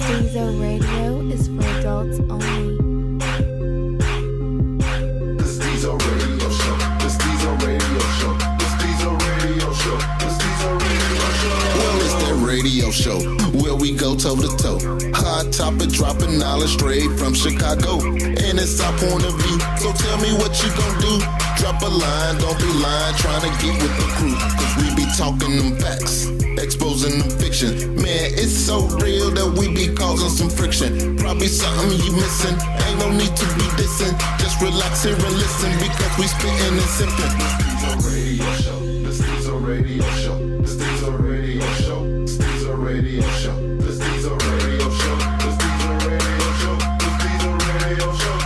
Stezo Radio is for adults only. The Stezo Radio Show. The Stezo Radio Show. The Stezo Radio Show. The Stezo Radio Show. Well, it's that radio show where we go toe to toe. Hot topic, dropping knowledge straight from Chicago, and it's our point of view. So tell me what you gon' do. Drop a line, don't be lying, trying to get with the crew. Cause we be talking them facts, exposing them fiction. Man, it's so real that we be causing some friction. Probably something you missing, ain't no need to be dissing. Just relax here and listen, because we spitting and simping. The Stezo Radio Show. The Stezo Radio Show. The Stezo Radio Show. The Stezo Radio Show. The Stezo Radio Show. The Stezo Radio Show. The Stezo Radio Show.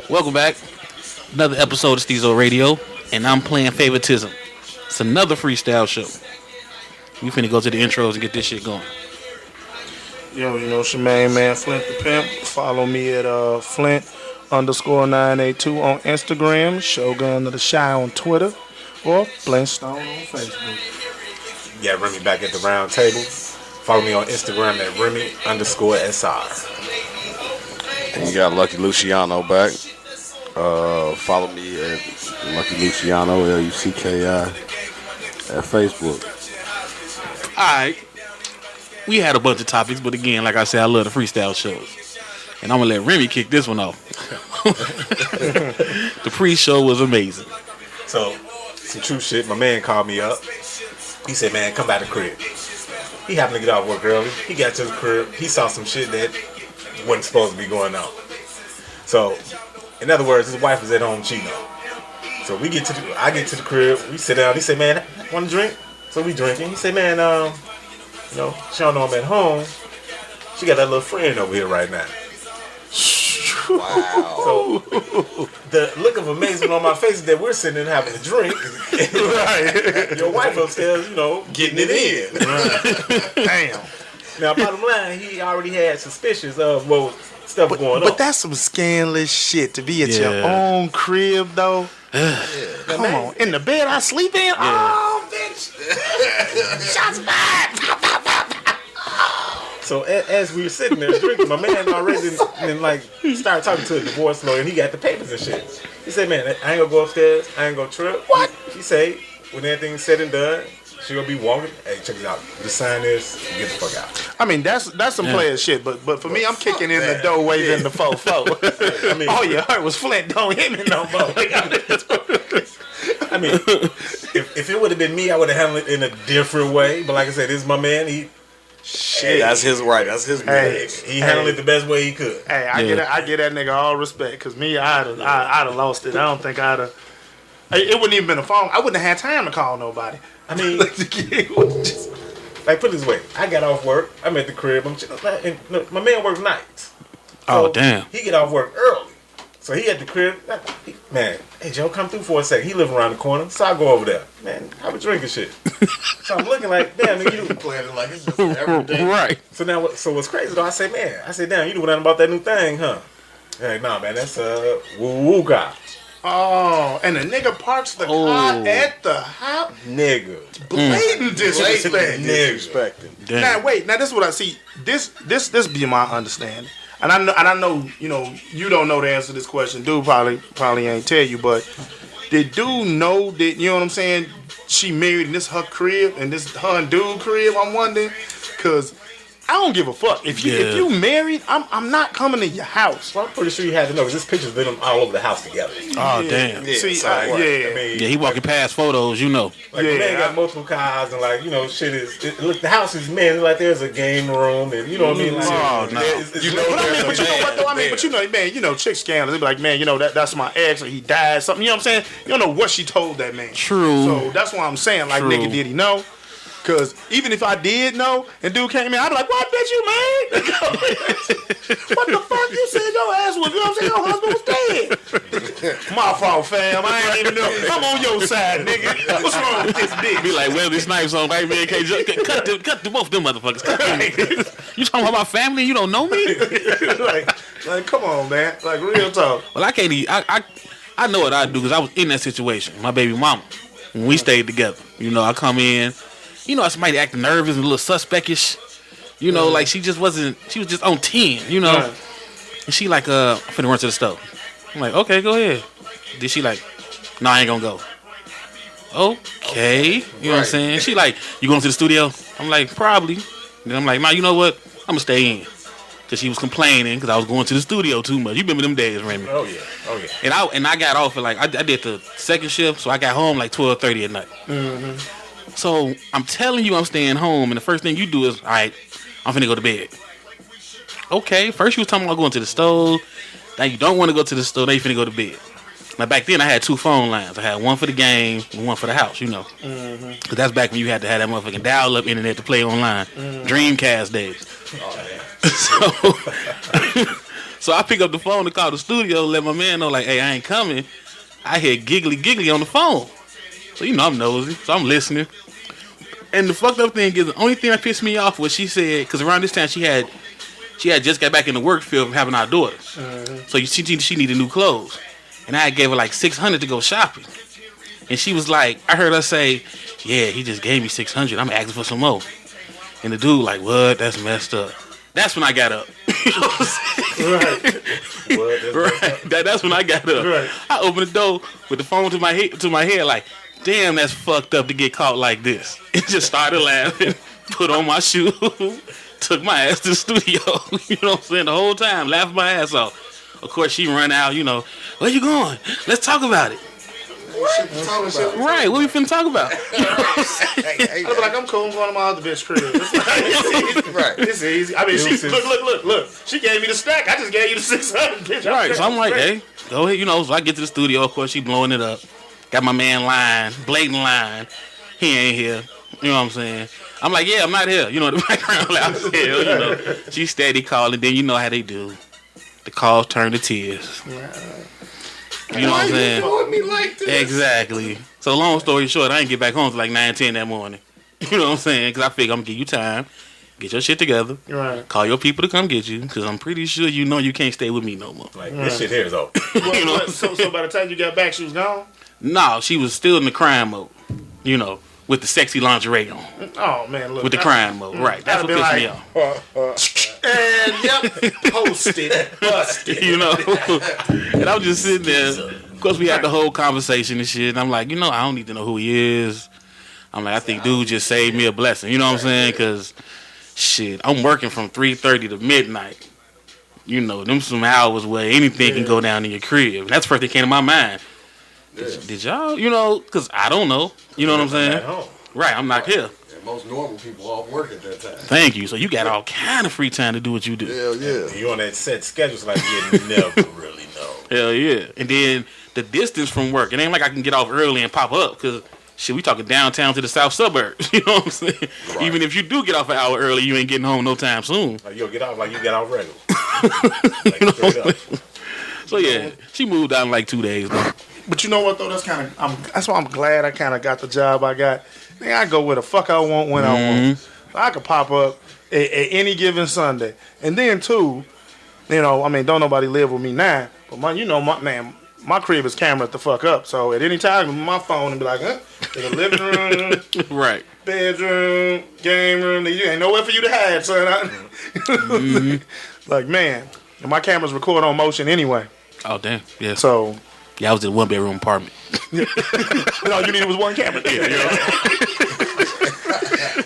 Welcome back. Another episode of Stezo Radio, and I'm playing favoritism. It's another freestyle show. We finna go to the intros and get this shit going. Yo, you know, it's your main man, Flint the Pimp. Follow me at Flint_982 on Instagram, Shogun of the Shy on Twitter, or Flintstone on Facebook. Yeah, Remy back at the round table. Follow me on Instagram at Remy_SR. And you got Lucky Luciano back. Follow me at Lucky Luciano, LUCKI, at Facebook. Alright. We had a bunch of topics, but again, like I said, I love the freestyle shows. And I'm gonna let Remy kick this one off. The pre-show was amazing. So, some true shit. My man called me up. He said, man, come by the crib. He happened to get off work early. He got to the crib. He saw some shit that wasn't supposed to be going on. So, in other words, his wife was at home cheating on him. So I get to the crib, we sit down. He said, man, want to drink? So we drinking. He said, man, she don't know I'm at home. She got that little friend over here right now. Wow. So the look of amazement on my face is that we're sitting and having a drink. Right. Your wife upstairs, getting it in. Right. Damn. Now, bottom line, he already had suspicions of stuff going on. But that's some scandalous shit to be at your own crib, though. Come on. In the bed I sleep in? Yeah. Oh, bitch. Shots fired. So as we were sitting there drinking, my man already started talking to a divorce lawyer, and he got the papers and shit. He said, man, I ain't gonna go upstairs. I ain't gonna trip. What? He said, when everything's said and done, she gonna be walking. Hey, check this out. Just sign this and get the fuck out. I mean, that's some player shit, but for me, I'm kicking in the door, waving the fofo. I mean, all you heard was Flint, don't hit me no more. I mean, if it would have been me, I would have handled it in a different way. But like I said, this is my man. Shit, that's his right. That's his man. He handled it the best way he could. Hey, I get that nigga all respect, cause me, I'd have lost it. I don't think I'd have. It wouldn't even been a phone. I wouldn't have had time to call nobody. I mean, put it this way. I got off work. I'm at the crib. And my man works nights. So damn. He get off work early. So he at the crib. Man, hey, Joe, come through for a second. He live around the corner. So I go over there. Man, have a drink and shit. So I'm looking like, damn, nigga, you playing it like it's just every day. Right. So now, what's crazy though, I say, damn, you do nothing about that new thing, huh? Hey, nah, man, that's woo guy. Oh, and the nigga parks the car at the house. Nigga. Blatant disrespect. Disrespecting. Now wait, this is what I see. This be my understanding. And I know, you don't know the answer to this question. Dude probably ain't tell you, but did dude know that, you know what I'm saying, she married and this her crib and this her and dude crib? I'm wondering, cause I don't give a fuck. If you married, I'm not coming to your house. Well, I'm pretty sure you had to know, because there's pictures of them all over the house together. Oh, damn. Yeah, see, I mean, he walking past photos, Like, the man got multiple cars, and shit is... look, the house is, man, like, there's a game room, and you know what I mean? Like, no. But you know what though? But man, chick scandals, they be like, man, that's my ex, or he died, something, you know what I'm saying? You don't know what she told that man. True. So that's why I'm saying, like, nigga, did he know? Because even if I did know and dude came in, I'd be like, what, bitch, you mad? What the fuck? You said your ass was, you know what I'm saying? Your husband was dead. My fault, fam. I ain't even know. I'm on your side, nigga. What's wrong with this bitch? Be like Wesley Snipes on White Man Can't Jump. Cut the both them motherfuckers. Cut them. You talking about my family and you don't know me? like, come on, man. Like, real talk. Well, I can't even. I know what I do because I was in that situation. My baby mama. When we stayed together. You know, I come in. You know, somebody acting nervous and a little suspectish. You know, like she just wasn't. She was just on 10. You know. Right. And she like, I'm finna run to the store. I'm like, okay, go ahead. Then she like, no, I ain't gonna go. Okay. You know what I'm saying? She like, you going to the studio? I'm like, probably. Then I'm like, nah, you know what? I'm gonna stay in. Cause she was complaining because I was going to the studio too much. You remember them days, Remy? Oh yeah. And I got off at like, I did the second shift, so I got home like 12:30 at night. Mm-hmm. So I'm telling you I'm staying home, and the first thing you do is, all right, I'm finna go to bed. Okay, first you was talking about going to the store. Now you don't want to go to the store. Now you finna go to bed. Now back then I had 2 phone lines. I had one for the game and one for the house, you know. Mm-hmm. Cause that's back when you had to have that motherfucking dial-up internet to play online. Mm-hmm. Dreamcast days. Oh, so I pick up the phone to call the studio, let my man know like, hey, I ain't coming. I hear giggly on the phone. So you know I'm nosy, so I'm listening. And the fucked up thing is the only thing that pissed me off was she said, because around this time she had just got back in the work field from having our daughters. Mm-hmm. So she needed new clothes. And I gave her like $600 to go shopping. And she was like, I heard her say, yeah, he just gave me $600. I'm asking for some more. And the dude like, what? That's messed up. That's when I got up. You know what I'm saying? Right. That's when I got up. Right. I opened the door with the phone to my head like, damn, that's fucked up to get caught like this. And just started laughing, put on my shoe, took my ass to the studio. You know what I'm saying? The whole time, laughing my ass off. Of course, she run out, you know, where you going? Let's talk about it. Right, what we finna talk about? You know what I'm saying? I'll be like, I'm cool, I'm going to my other bitch crib. It's easy. Right. It's easy. I mean, look. She gave me the stack. I just gave you the 600, bitch. Right, so I'm like, hey, go ahead. You know, so I get to the studio. Of course, she blowing it up. Got my man lying, blatant lying. He ain't here. You know what I'm saying? I'm like, yeah, I'm not here. You know, the background like, I'm here. You know, she steady calling. Then you know how they do. The calls turn to tears. You know what I'm saying? Why you doing me like this? Exactly. So long story short, I didn't get back home till like 9-10 that morning. You know what I'm saying? Because I figure I'm going to give you time. Get your shit together. Right. Call your people to come get you. Because I'm pretty sure you know you can't stay with me no more. Like, this shit here is over. You know? So by the time you got back, she was gone? No, she was still in the crime mode. You know, with the sexy lingerie on. Oh, man, look. With the crime mode. Right. That's what pissed me off. And, posted, busted. You know? And I was just sitting there. Of course, we had the whole conversation and shit. And I'm like, you know, I don't need to know who he is. I'm like, I think dude just saved me a blessing. You know what I'm saying? Because, shit, I'm working from 3:30 to midnight. You know, them some hours where anything can go down in your crib. And that's the first thing that came to my mind. Did y'all, you know, because I don't know. You know what I'm saying? Right, I'm not here. Most normal people off work at that time. Thank you. So you got all kind of free time to do what you do. Hell yeah. You on that set schedule, so like you never really know. Hell yeah. And then the distance from work. It ain't like I can get off early and pop up because shit, we talking downtown to the south suburbs. You know what I'm saying? Right. Even if you do get off an hour early, you ain't getting home no time soon. Like you'll get off like you got off regular. Like, you know? So yeah, she moved out in like 2 days though. But you know what though? That's why I'm glad I kind of got the job I got. Man, I go where the fuck I want when I want. So I could pop up at any given Sunday. And then too, you know, I mean, don't nobody live with me now, but my crib is camera the fuck up. So at any time, my phone and be like, in the living room, right, bedroom, game room. You ain't nowhere for you to hide, son. Like man, and my cameras record on motion anyway. Oh damn, yeah. So. Yeah, I was in a 1-bedroom apartment. All you needed was one camera. Yeah, you know?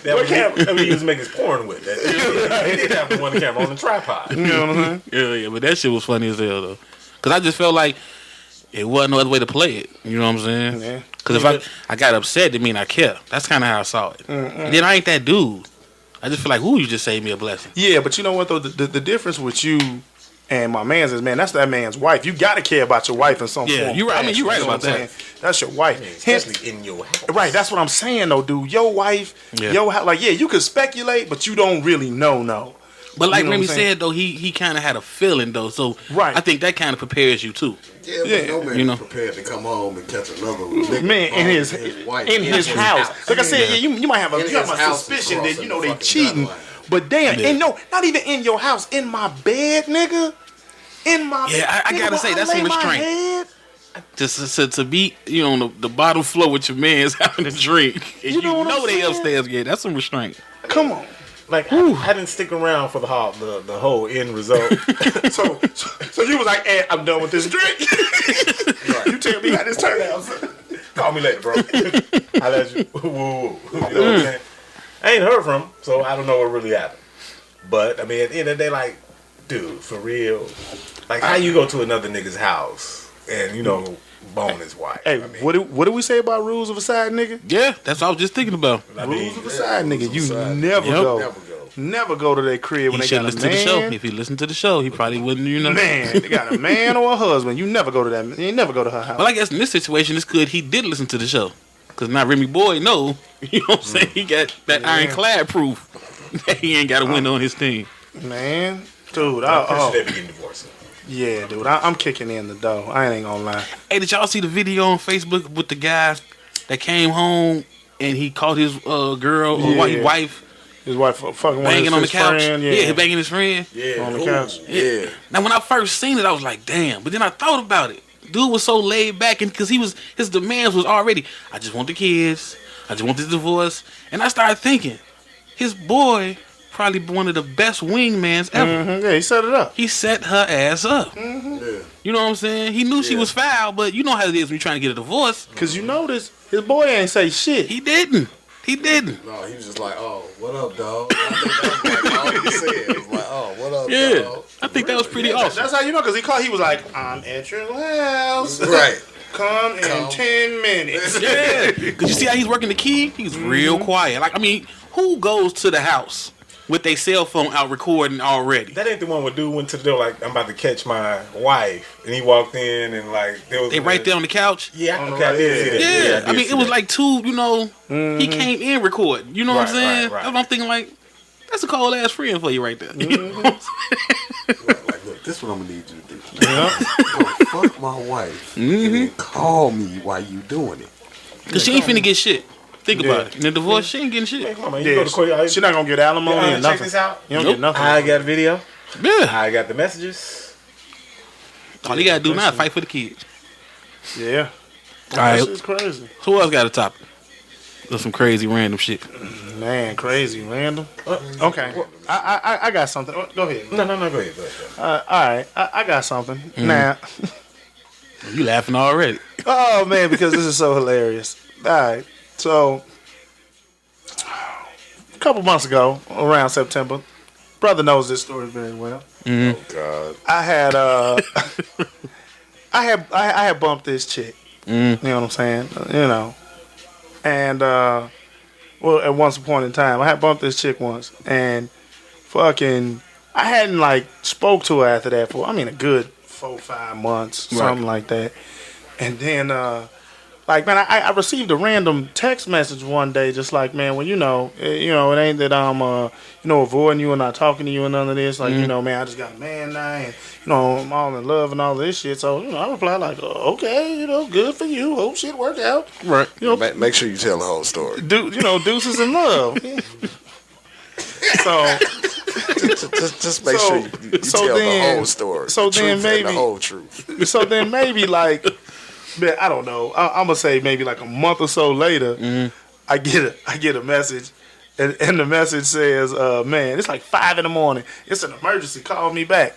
That he was making his porn with. He did have one camera on the tripod. You know what I'm saying? Yeah, but that shit was funny as hell though. Cause I just felt like it wasn't no other way to play it. You know what I'm saying? Yeah. Cause if I got upset, it mean I care. That's kind of how I saw it. And then I ain't that dude. I just feel like, ooh, you just saved me a blessing. Yeah, but you know what though? The difference with you and my man's is, man, that's that man's wife. You got to care about your wife in some form. Yeah, you're right. I mean, you're right about that. That's your wife. Especially in your house. Right, that's what I'm saying, though, dude. Your wife, your house, like, yeah, you could speculate, but you don't really know. But like You know what Remy I'm saying? said, though, he kind of had a feeling, though. So Right. I think that kind of prepares you, too. Yeah, but no man you know. is prepared to come home and catch another nigga Man, in his wife. house. Like I said, Yeah. you might have a In you have his a house suspicion is that they crossing the cheating. fucking gun line. But damn, Yeah. and no, not even in your house, in my bed, nigga. In my Yeah, bed. I Nigga, gotta when say, that's lay some my restraint. head, To be, on the bottom floor with your man's having a drink, and you know what I'm they saying? upstairs, yeah, that's some restraint. Come on. Like I didn't stick around for the whole end result. So you was like, hey, I'm done with this drink. You tell me how this turned out. Call me later, bro. I let you. Woo, woo. You know what I'm saying? I ain't heard from him, so I don't know what really happened. But I mean, at the end of the day, like, dude, for real, like, how you go to another nigga's house and bone his wife? Hey, I mean, what do we say about rules of a side nigga? Yeah, that's what I was just thinking about. I mean, Rules of a side nigga. rules You of a side. never Yep. go. Never go to their crib when He they should got a listen to the show. man. If he listened to the show, he probably wouldn't, Man, they got a man or a husband. You never go to that. You never go to her house. Well, I guess in this situation, it's good he did listen to the show. Because now Remy Boy know, you know what I'm saying? He got that ironclad proof that he ain't got a window on his team. Man, dude, I'm pretty sure they be getting divorced. yeah, dude, I'm kicking in the door. I ain't gonna lie. Hey, did y'all see the video on Facebook with the guy that came home and he caught his girl or Yeah. wife His wife fucking banging one on of the his couch? friend. Yeah, he banging his friend. Yeah, on the ooh. couch. Yeah. Now, when I first seen it, I was like, damn. But then I thought about it. Dude was so laid back, and because his demands was already, I just want the kids, I just want this divorce, and I started thinking, his boy probably one of the best wingmans ever. Mhm, yeah, he set it up. He set her ass up. Yeah. You know what I'm saying? He knew she was foul, but you know how it is when you're trying to get a divorce. Cause you notice his boy ain't say shit. He didn't. He didn't. No, he was just like, oh, what up, dog? I think that was like all he said. It was like, oh, what up, Yeah, dog? I think that was pretty Yeah, awesome. That's how you know, cause he was like, I'm at your house. Right. Come in 10 minutes. Yeah, because you see how he's working the key? He's real quiet. Like, I mean, who goes to the house with their cell phone out recording already? That ain't the one where dude went to the door like, I'm about to catch my wife, and he walked in and like there was They right there on the couch. Yeah, okay, I did see that. Yeah, did I mean, see it was that. like two, he came in recording. You know what I'm Right, saying? right. That's what I'm thinking, like, that's a cold ass friend for you right there. You know what I'm saying? Like, look, this is what I'm gonna need you to do. Go fuck my wife and then call me while you doing it. Because she ain't finna get shit. Think Yeah. about it. In the divorce, she ain't getting shit. Hey, come on, man. You Yeah, go to court. she not gonna get alimony or check nothing. this out. You don't Nope. get nothing. I got a video. Yeah. I got the messages. All you gotta do now is fight for the kids. Yeah. All right. That shit's crazy. Who else got a topic? There's some crazy random shit. Man, crazy, random. Okay, I got something. Go ahead. No, go ahead. All right, I got something. Now, You laughing already. oh man, because this is so hilarious. All right, so a couple months ago, around September, brother knows this story very well. God. I had I had bumped this chick. You know what I'm saying? You know, and well, at one point in time, I had bumped this chick once, and fucking, I hadn't like spoke to her after that for a good 4-5 months, something like that. And then like, man, I received a random text message one day, just like, man, well, it ain't that I'm avoiding you and not talking to you and none of this. Like, man, I just got a man now, and I'm all in love and all this shit. So, I replied like, okay, good for you. Hope shit worked out. Right. Make sure you tell the whole story. Deuces in love. So Just make sure you tell the whole story. So the then truth maybe and the whole truth. So then maybe like, man, I don't know. I'm gonna say maybe like a month or so later, I get a message, and the message says, "Man, it's like 5 a.m. It's an emergency. Call me back."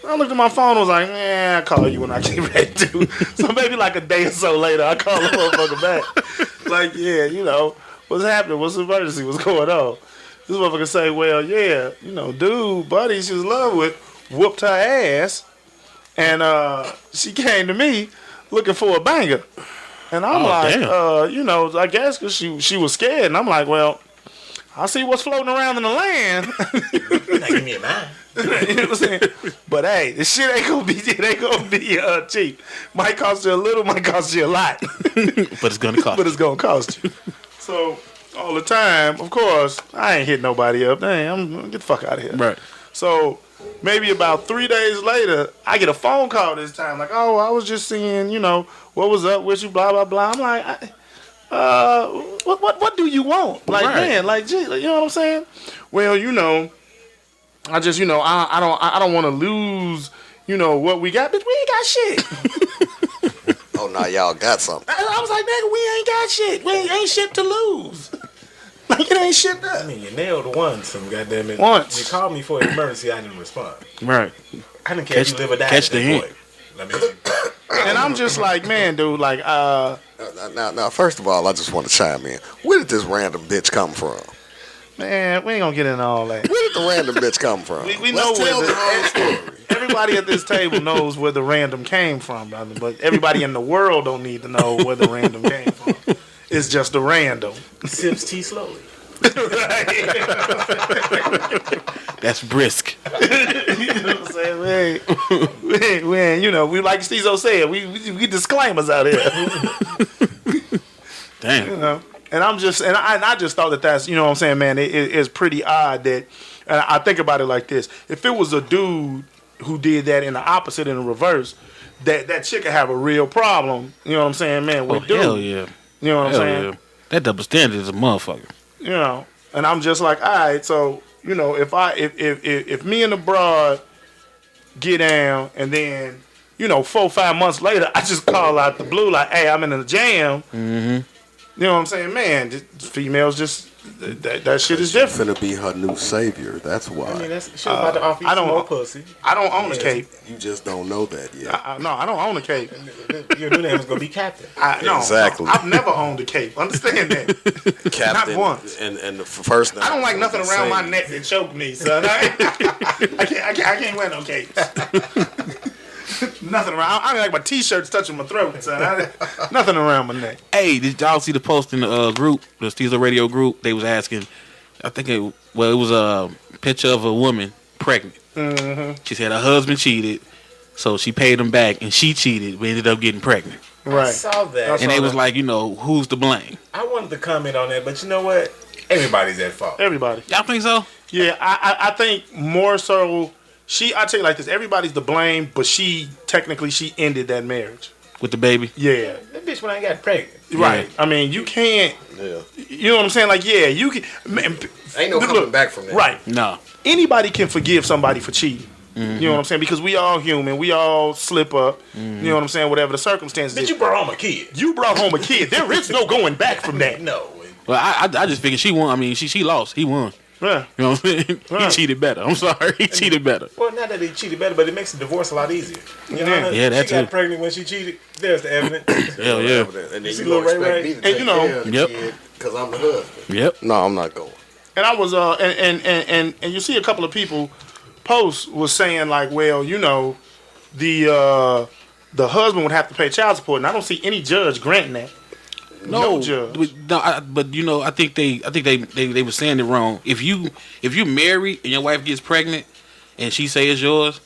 I looked at my phone and was like, "Man, I'll call you when I get ready to." So maybe like a day or so later, I call the motherfucker back. Like, yeah, what's happening? What's the emergency? What's going on? This motherfucker say, well, yeah, dude, buddy she was in love with, whooped her ass, and she came to me looking for a banger. And I'm damn. I guess because she was scared. And I'm like, well, I see what's floating around in the land. Give me a mind. You know what I'm saying? But hey, this shit ain't gonna be cheap. Might cost you a little, might cost you a lot. But it's gonna cost. But it's gonna cost you. So all the time, of course, I ain't hit nobody up. Dang, I'm get the fuck out of here. Right. So maybe about 3 days later, I get a phone call this time. Like, oh, I was just seeing, what was up with you, blah, blah, blah. I'm like, what do you want? Like, man, like, gee, you know what I'm saying? Well, I just, I don't want to lose, what we got. Bitch, we ain't got shit. Oh, now y'all got something. I was like, nigga, we ain't got shit. We ain't shit to lose. Like, it ain't shit to. I mean, you nailed once, some goddamn it. Once. You called me for an emergency, I didn't respond. Right. I didn't care if you live or die. Catch the hint. And I'm just like, man, dude, like, Now, first of all, I just want to chime in. Where did this random bitch come from? man, we ain't gonna get into all that. Where did the random bitch come from? We know Let's tell where the whole story. everybody at this table knows where the random came from, brother. But everybody in the world don't need to know where the random came from. It's just a random. Sips tea slowly. That's brisk. You know what I'm saying? We like Stezo said, we disclaimers out here. Damn. And I just thought that's, you know what I'm saying, man, it's pretty odd that, and I think about it like this. If it was a dude who did that in the opposite, in the reverse, that chick could have a real problem, you know what I'm saying, man, with dude. Hell yeah. You know what I'm saying? Yeah. That double standard is a motherfucker. And I'm just like, all right, so, if me and the broad get down and then, 4 or 5 months later, I just call out the blue like, hey, I'm in a jam. Mm-hmm. You know what I'm saying? Man, females just, that shit is different. Finna be her new savior. That's why. I mean, that's she about to offer you some more pussy. I don't own a cape. You just don't know that yet. No, I don't own a cape. Your new name is going to be Captain. Exactly. No, I've never owned a cape. Understand that. Captain, Not once. And the first thing I don't like nothing around my neck that choke me, son. I can't wear no capes. Nothing around. I don't like my t-shirts touching my throat, son. Nothing around my neck. Hey, did y'all see the post in the group, the Stezo Radio group? They was asking, it was a picture of a woman pregnant. Mm-hmm. She said her husband cheated, so she paid him back, and she cheated, but ended up getting pregnant. Right. I saw that. And they was like, who's to blame? I wanted to comment on that, but you know what? Everybody's at fault. Everybody. Y'all think so? Yeah, I think more so. I tell you like this, everybody's to blame, but she ended that marriage. With the baby? Yeah. That bitch when I got pregnant. Right. Yeah. I mean, you can't, Yeah. you know what I'm saying? Like, yeah, you can. Man, Ain't no coming back from that. Right. No. Anybody can forgive somebody for cheating. Mm-hmm. You know what I'm saying? Because we all human. We all slip up. Mm-hmm. You know what I'm saying? Whatever the circumstances Bitch, is. you brought home a kid. You brought home a kid. There is no going back from that. No. Well, I just figured she won. I mean, she lost. He won. Yeah. You know what I'm saying? Right. He cheated better. I'm sorry. He cheated better. Well, not that he cheated better, but it makes the divorce a lot easier. You know, Yeah, that's she got it. pregnant when she cheated. There's the evidence. Hell yeah. And then See you Lil gonna Ray expect Ray? me to And take you know- care of the Yep. kid because I'm the husband. Yep. No, I'm not going. And I was and you see a couple of people posts was saying like, well, the husband would have to pay child support, and I don't see any judge granting that. No judge. But I think they were saying it wrong. If you married and your wife gets pregnant and she say it's yours,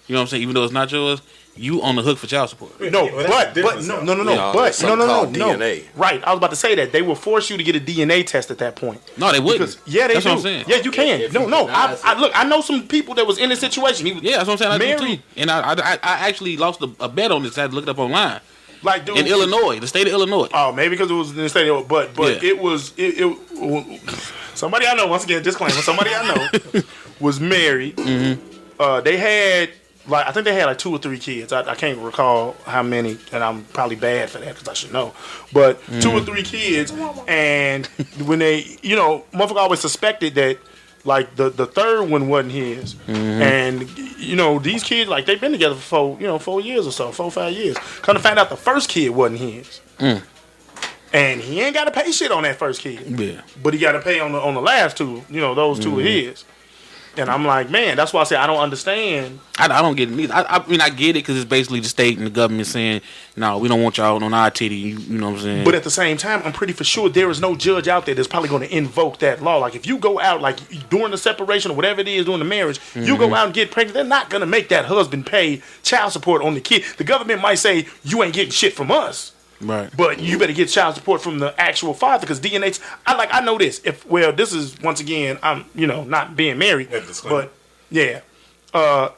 you know what I'm saying, even though it's not yours, you on the hook for child support. No, Well, that's the difference, no. Yeah, But there's something no. called DNA. Right, I was about to say that they will force you to get a DNA test at that point. No, they wouldn't. Because they That's do. what I'm saying. Yeah, you can. If No. he denies I look. I know some people that was in this situation. He was Yeah, that's what I'm saying. I do married. too. And I actually lost a bet on this. I had to look it up online. Like, dude, In Illinois, the state of Illinois. Oh, maybe because it was in the stadium, but Yeah. it was somebody I know. Once again, disclaimer: somebody I know was married. Mm-hmm. They had I think they had like 2 or 3 kids. I can't recall how many, and I'm probably bad for that because I should know. But 2 or 3 kids, and when they, motherfucker always suspected that. Like the third one wasn't his, and these kids they've been together for 4 years or so, 4 or 5 years. Kind of found out the first kid wasn't his, and he ain't got to pay shit on that first kid. Yeah. But he got to pay on the last 2. Those 2 are his. And I'm like, man, that's why I say I don't understand. I don't get it either. I mean, I get it because it's basically the state and the government saying, no, we don't want y'all on our titty. You know what I'm saying? But at the same time, I'm pretty for sure there is no judge out there that's probably going to invoke that law. Like if you go out, during the separation or whatever it is, during the marriage, you go out and get pregnant, they're not going to make that husband pay child support on the kid. The government might say, you ain't getting shit from us. Right. But you better get child support from the actual father because DNA. I know this. This is once again, I'm not being married, but Yeah.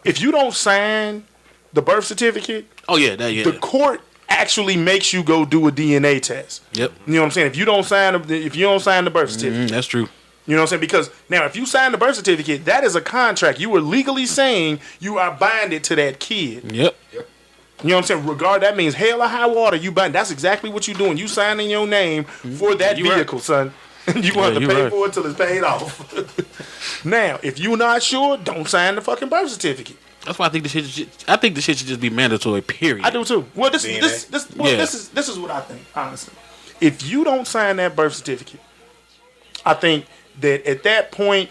If you don't sign the birth certificate, the court actually makes you go do a DNA test. Yep. You know what I'm saying? If you don't sign the birth certificate, that's true. You know what I'm saying? Because now, if you sign the birth certificate, that is a contract. You are legally saying you are binded to that kid. Yep. You know what I'm saying? That means hell or high water, you bind. That's exactly what you're doing. You signing your name for that vehicle, son. You want to pay for it till it's paid off. Now, if you're not sure, don't sign the fucking birth certificate. That's why I think the shit should just be mandatory. Period. I do too. Well, this is what I think. Honestly, if you don't sign that birth certificate, I think that at that point,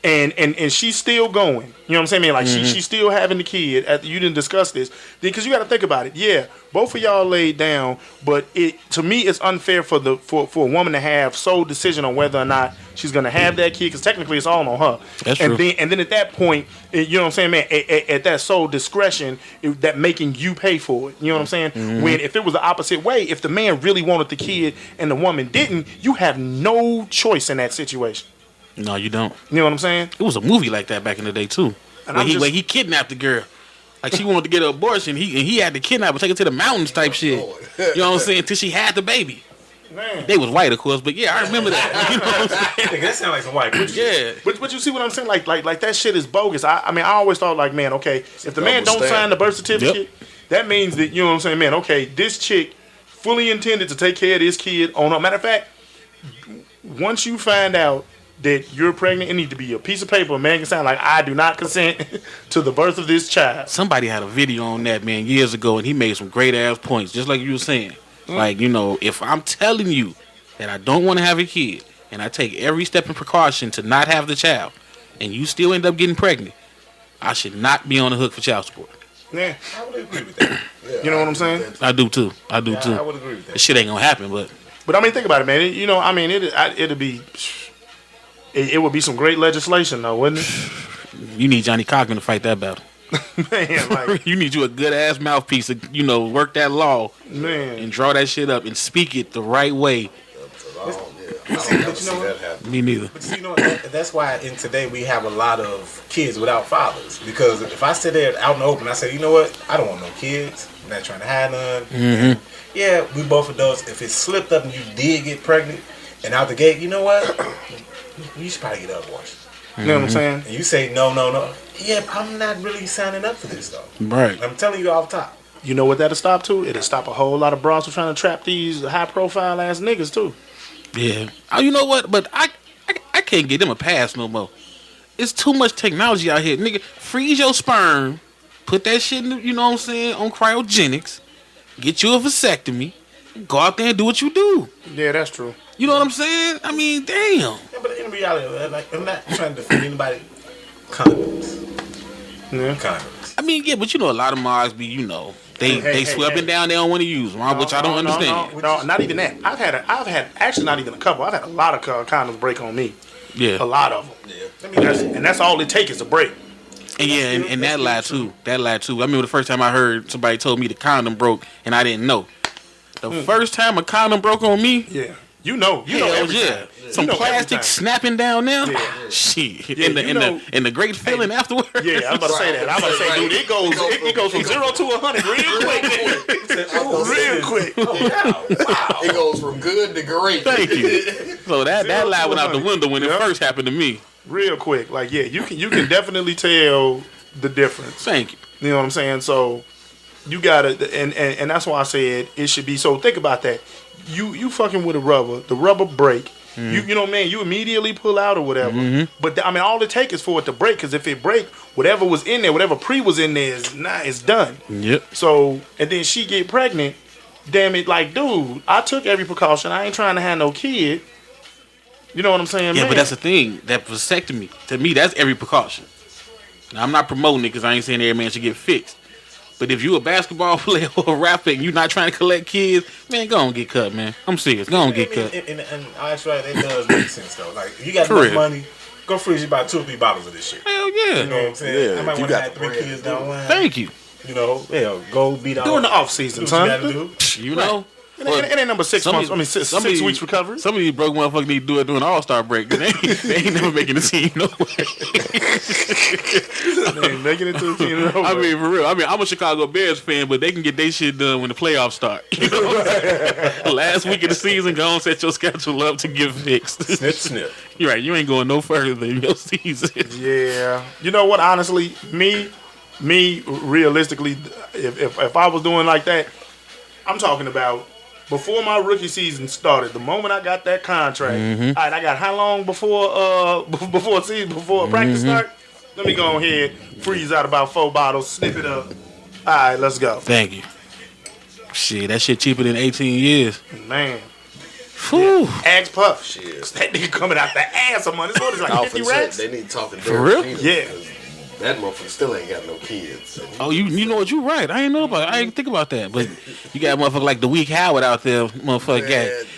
and she's still going. You know what I'm saying? Man, like she's still having the kid. You didn't discuss this because you got to think about it. Yeah, both of y'all laid down, but to me it's unfair for a woman to have sole decision on whether or not she's gonna have that kid because technically it's all on her. That's true. True. And then at that point, you know what I'm saying, man? At that sole discretion, that making you pay for it. You know what I'm saying? When if it was the opposite way, if the man really wanted the kid and the woman didn't, you have no choice in that situation. No, you don't. You know what I'm saying? It was a movie like that back in the day too. Where he kidnapped the girl. Like she wanted to get an abortion. He had to kidnap her, take her to the mountains type shit. You know what I'm saying? Till she had the baby. Man. They was white, of course, but yeah, I remember that. You know what I'm saying? That sounds like some white bitch. Yeah. But you see what I'm saying? Like that shit is bogus. I mean, I always thought like, man, okay, if the man don't sign the birth certificate, that means that, you know what I'm saying, man, okay, this chick fully intended to take care of this kid on her. Matter of fact, once you find out that you're pregnant, it needs to be a piece of paper a man can sign like, I do not consent to the birth of this child. Somebody had a video on that, man, years ago, and he made some great ass points, just like you were saying. Like, you know, if I'm telling you that I don't want to have a kid, and I take every step in precaution to not have the child, and you still end up getting pregnant, I should not be on the hook for child support. Yeah, I would agree with that. You know what I'm saying? I do too. I would agree with that. This shit ain't gonna happen, but I mean, think about it, man. It'd be. It would be some great legislation, though, wouldn't it? You need Johnny Cochran to fight that battle. Man, like, you need you a good ass mouthpiece to, you know, work that law, man, and draw that shit up and speak it the right way. But you know what? Me neither. But you know that's why in today we have a lot of kids without fathers. Because if I sit there out in the open, I say, you know what? I don't want no kids. I'm not trying to hide none. Yeah, we both adults. If it slipped up and you did get pregnant and out the gate, you know what? You should probably get an abortion. You know what I'm saying? And you say, no. Yeah, I'm not really signing up for this, though. Right. I'm telling you off top. You know what that'll stop, too? It'll stop a whole lot of bros from trying to trap these high-profile ass niggas, too. Yeah. Oh, you know what? But I can't get them a pass no more. It's too much technology out here. Nigga, freeze your sperm, put that shit, you know what I'm saying, on cryogenics, get you a vasectomy, go out there and do what you do. Yeah, that's true. You know what I'm saying? I mean, damn. Yeah, but in reality, like, I'm not trying to defend anybody. Condoms. Yeah. Condoms. I mean, yeah, but you know, a lot of mods be, you know, they swear up and down they don't want to use them, which I don't understand. No, not even that. I've had actually not even a couple. I've had a lot of condoms break on me. Yeah. A lot of them. Yeah. And that's all it takes is a break. And yeah, and that lie too. That lie too. I remember the first time I heard somebody told me the condom broke and I didn't know. The first time a condom broke on me. Yeah. You know everything. Yeah. Some plastic snapping down there. Yeah. Shit. Yeah, and the great feeling afterwards. Yeah, I was about to say that. I was about to say, dude, it goes from 0 to 100 real quick. Wow. It goes from good to great. Thank you. So that lie went out the window when it first happened to me. Real quick. Like, yeah, you can definitely tell the difference. Thank you. You know what I'm saying? So you gotta, and that's why I said it should be. So think about that. You fucking with a rubber, the rubber break. You know, man, you immediately pull out or whatever. But I mean, all it takes is for it to break. Because if it break, whatever was in there, whatever pre was in there it's done. Yep. So and then she get pregnant. Damn it, like, dude, I took every precaution. I ain't trying to have no kid. You know what I'm saying? Yeah, man? but that's the thing. That vasectomy, to me, that's every precaution. Now, I'm not promoting it because I ain't saying every man should get fixed. But if you a basketball player or a rapper and you not trying to collect kids, man, go on get cut, man. I'm serious. Go on get cut. And actually, that does make sense, though. Like, if you got enough money, go freeze you about 2 or 3 bottles of this shit. Hell yeah. You know what I'm saying? Yeah, I might you want to got have the 3 bread. kids down the line. Thank you. You know, go beat out. During the off season, do what son. you gotta do. You know? It ain't number 6 months. I mean, 6 weeks recovery. Some of these broke motherfuckers need to do it during the All-Star break. They ain't never making the team no way. They ain't making it to the team. No I way. mean, for real. I mean, I'm a Chicago Bears fan, but they can get their shit done when the playoffs start. You know what I'm saying? Last week of the season, go on, set your schedule up to get fixed. Snip, snip. You're right. You ain't going no further than your season. Yeah. You know what? Honestly, me, realistically, if I was doing like that, I'm talking about before my rookie season started. The moment I got that contract, all right, I got how long before practice start? Let me go ahead, freeze out about 4 bottles, snip it up. All right, let's go. Thank you. Shit, that shit cheaper than 18 years. Man. Whew. Axe Puff. Shit. That nigga coming out the ass of money. This one is like 50 racks. They need to talk to For real? Yeah. That motherfucker still ain't got no kids. Oh, you know what? You right. I ain't know about it. I ain't think about that. But you got a motherfucker like the Weak Howard out there. Motherfucker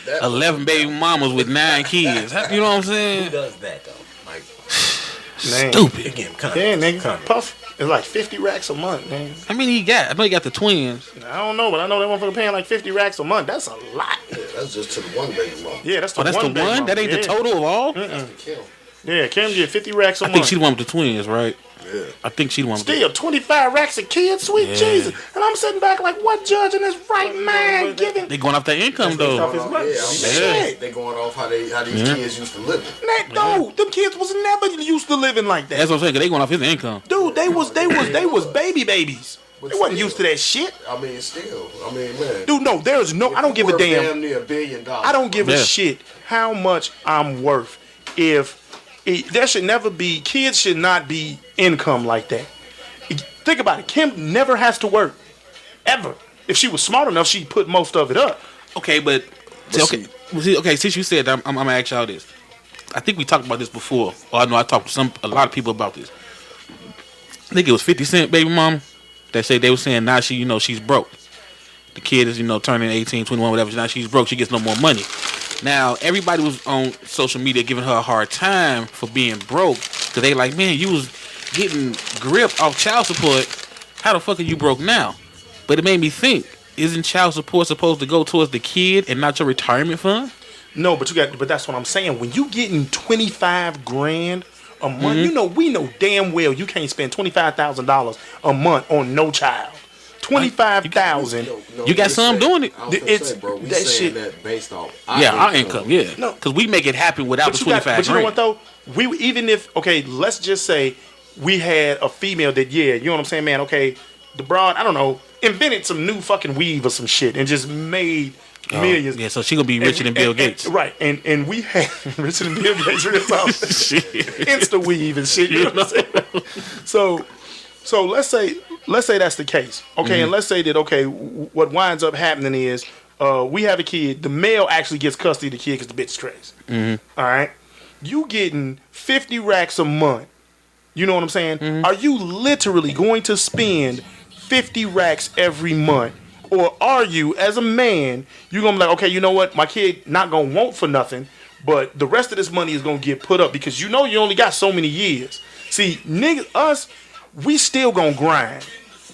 got 11 baby mamas with 9 kids. You know what I'm saying? Who does that though? Like, Man. Stupid. again, Yeah, nigga. Puff is like 50 racks a month, man. I mean, I know he got the twins. I don't know, but I know that motherfucker paying like 50 racks a month. That's a lot. Yeah, that's just to the one baby mom. Yeah, that's the Oh, that's one. the one? That ain't the total of all? Kill. Yeah, Kim get 50 racks a I month. think she the one with the twins, right? Yeah. I think she the one with the Still 25 racks of kids, sweet Yeah. Jesus. And I'm sitting back like, what judge in his right mind giving? They going off their income, Off though. his money. Yeah, I mean, Shit. they going off how these kids used to live. No, them kids was never used to living like that. That's what I'm saying, 'cause they going off his income. Dude, they was babies. They wasn't used to that shit. I mean, still. I mean, man. Dude, no, there's no, I don't give a Worth damn. Damn near $1 billion. I don't give a Yeah. shit how much I'm worth. There should never be, kids should not be income like that. Think about it. Kim never has to work. Ever. If she was smart enough, she'd put most of it up. Okay, but since you said that, I'm gonna ask y'all this. I think we talked about this before. Or I know I talked to a lot of people about this. I think it was 50 Cent baby mom that said they were saying now she's broke. The kid is, turning 18, 21, whatever. Now she's broke. She gets no more money. Now, everybody was on social media giving her a hard time for being broke. Because they like, man, you was getting grip off child support. How the fuck are you broke now? But it made me think, isn't child support supposed to go towards the kid and not your retirement fund? No, but that's what I'm saying. When you getting 25 grand a month, we know damn well you can't spend $25,000 a month on no child. 25,000. You got some doing it. I was gonna It's say, bro, we that saying shit. that based off Our income, yeah. No. Because we make it happen without the 25 But you know what grand. though? Even if let's just say we had a female that you know what I'm saying, man? Okay, the broad, I don't know, invented some new fucking weave or some shit and just made millions. Yeah, so she gonna be richer than Bill Gates. Right, and we had richer than Bill Gates, real talk. Insta weave and shit. You know what I'm saying? So let's say that's the case. Okay, and let's say that what winds up happening is we have a kid. The male actually gets custody of the kid because the bitch is crazy. All right, you getting 50 racks a month. You know what I'm saying? Are you literally going to spend 50 racks every month? Or are you, as a man, you're going to be like, okay, you know what? My kid not going to want for nothing, but the rest of this money is going to get put up because you only got so many years. See, niggas, us, we still going to grind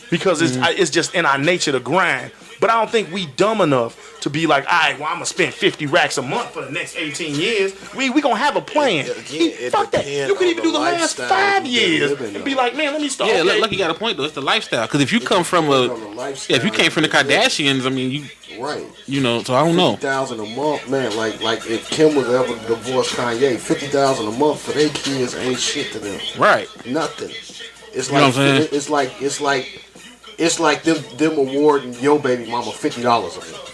because it's just in our nature to grind. But I don't think we dumb enough to be like, all right, well, I'm going to spend 50 racks a month for the next 18 years. We going to have a plan. Fuck that. You could even do the last 5 years and be like, man, let me start. Yeah, okay. look, you got a point though. It's the lifestyle. Because if you come from if you came from the Kardashians, I mean, Right. So I don't know. 50,000 a month, man. Like if Kim was ever to divorce Kanye, 50,000 a month for their kids ain't shit to them. Right. Nothing. It's You know like what I'm saying? it's like them awarding your baby mama $50 a month.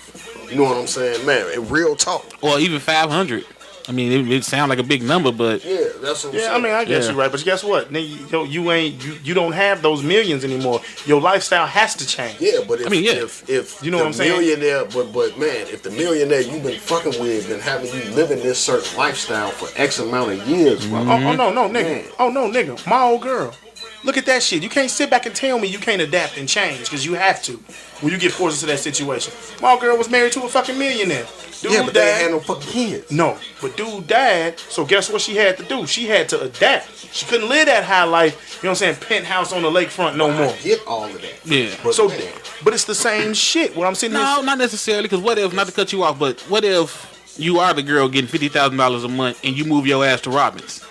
You know what I'm saying, man? Real talk. Or even 500. I mean, it sounds like a big number, but Yeah, that's what I'm Yeah, saying. I mean, I guess Yeah. you're right, but guess what? You don't have those millions anymore. Your lifestyle has to change. Yeah, but if You know the what I'm saying? millionaire, but man, if the millionaire you've been fucking with been having you living this certain lifestyle for X amount of years, bro, Oh no, nigga. Man. Oh no, nigga. My old girl. Look at that shit. You can't sit back and tell me you can't adapt and change because you have to when you get forced into that situation. My girl was married to a fucking millionaire. Dude Yeah, but they ain't died. had no fucking kids. No, but dude died. So guess what she had to do? She had to adapt. She couldn't live that high life. You know what I'm saying? Penthouse on the lakefront no more. I get all of that. Yeah. But So, man, but it's the same shit. What I'm saying No, is, not necessarily. Because what if, not to cut you off, but what if you are the girl getting $50,000 a month and you move your ass to Robbins?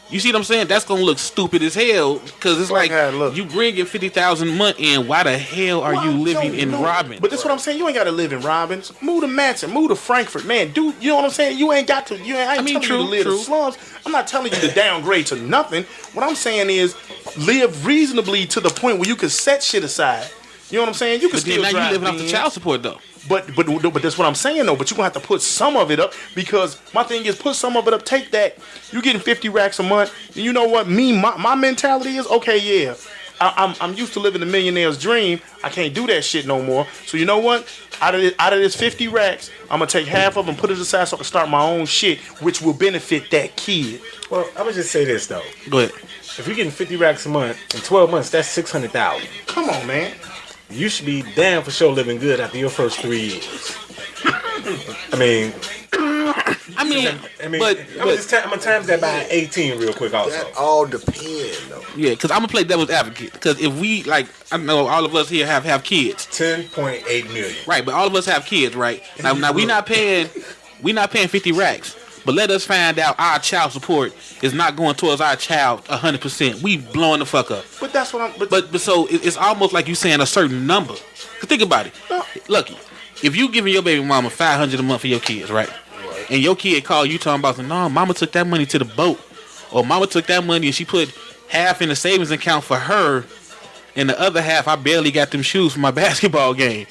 You see what I'm saying? That's gonna look stupid as hell. Because it's like how it look. you bringing $50,000 a month in. Why the hell are you living in Robbins? But that's what I'm saying. You ain't got to live in Robbins. Move to Manson. Move to Frankfurt, man. Dude, you know what I'm saying? You ain't got to. I ain't telling you to live in slums. I'm not telling you to downgrade to nothing. What I'm saying is live reasonably to the point where you can set shit aside. You know what I'm saying? You can But then still now drive you living off the Benz. child support though. But that's what I'm saying though. But you're gonna have to put some of it up because my thing is put some of it up. Take that. You getting 50 racks a month. And you know what? My mentality is okay. Yeah, I'm used to living the millionaire's dream. I can't do that shit no more. So you know what? Out of this 50 racks, I'm gonna take half of them, put it aside so I can start my own shit, which will benefit that kid. Well, I'm gonna just say this though. Go ahead. If you're getting 50 racks a month in 12 months, that's 600,000. Come on, man. You should be damn for sure living good after your first 3 years. I mean, but I'm gonna times that by 18 real quick. Also, That all depends, though. yeah, because I'm gonna play devil's advocate. Because if we like, I know all of us here have kids, 10.8 million. right? But all of us have kids, right? Now we not paying 50 racks. But let us find out our child support is not going towards our child 100%. We blowing the fuck up. But that's what I'm. But so it's almost like you saying a certain number. Cause think about it, Lucky. If you giving your baby mama $500 a month for your kids, right? And your kid call you talking about, no, mama took that money to the boat, or mama took that money and she put half in the savings account for her, and the other half I barely got them shoes for my basketball game.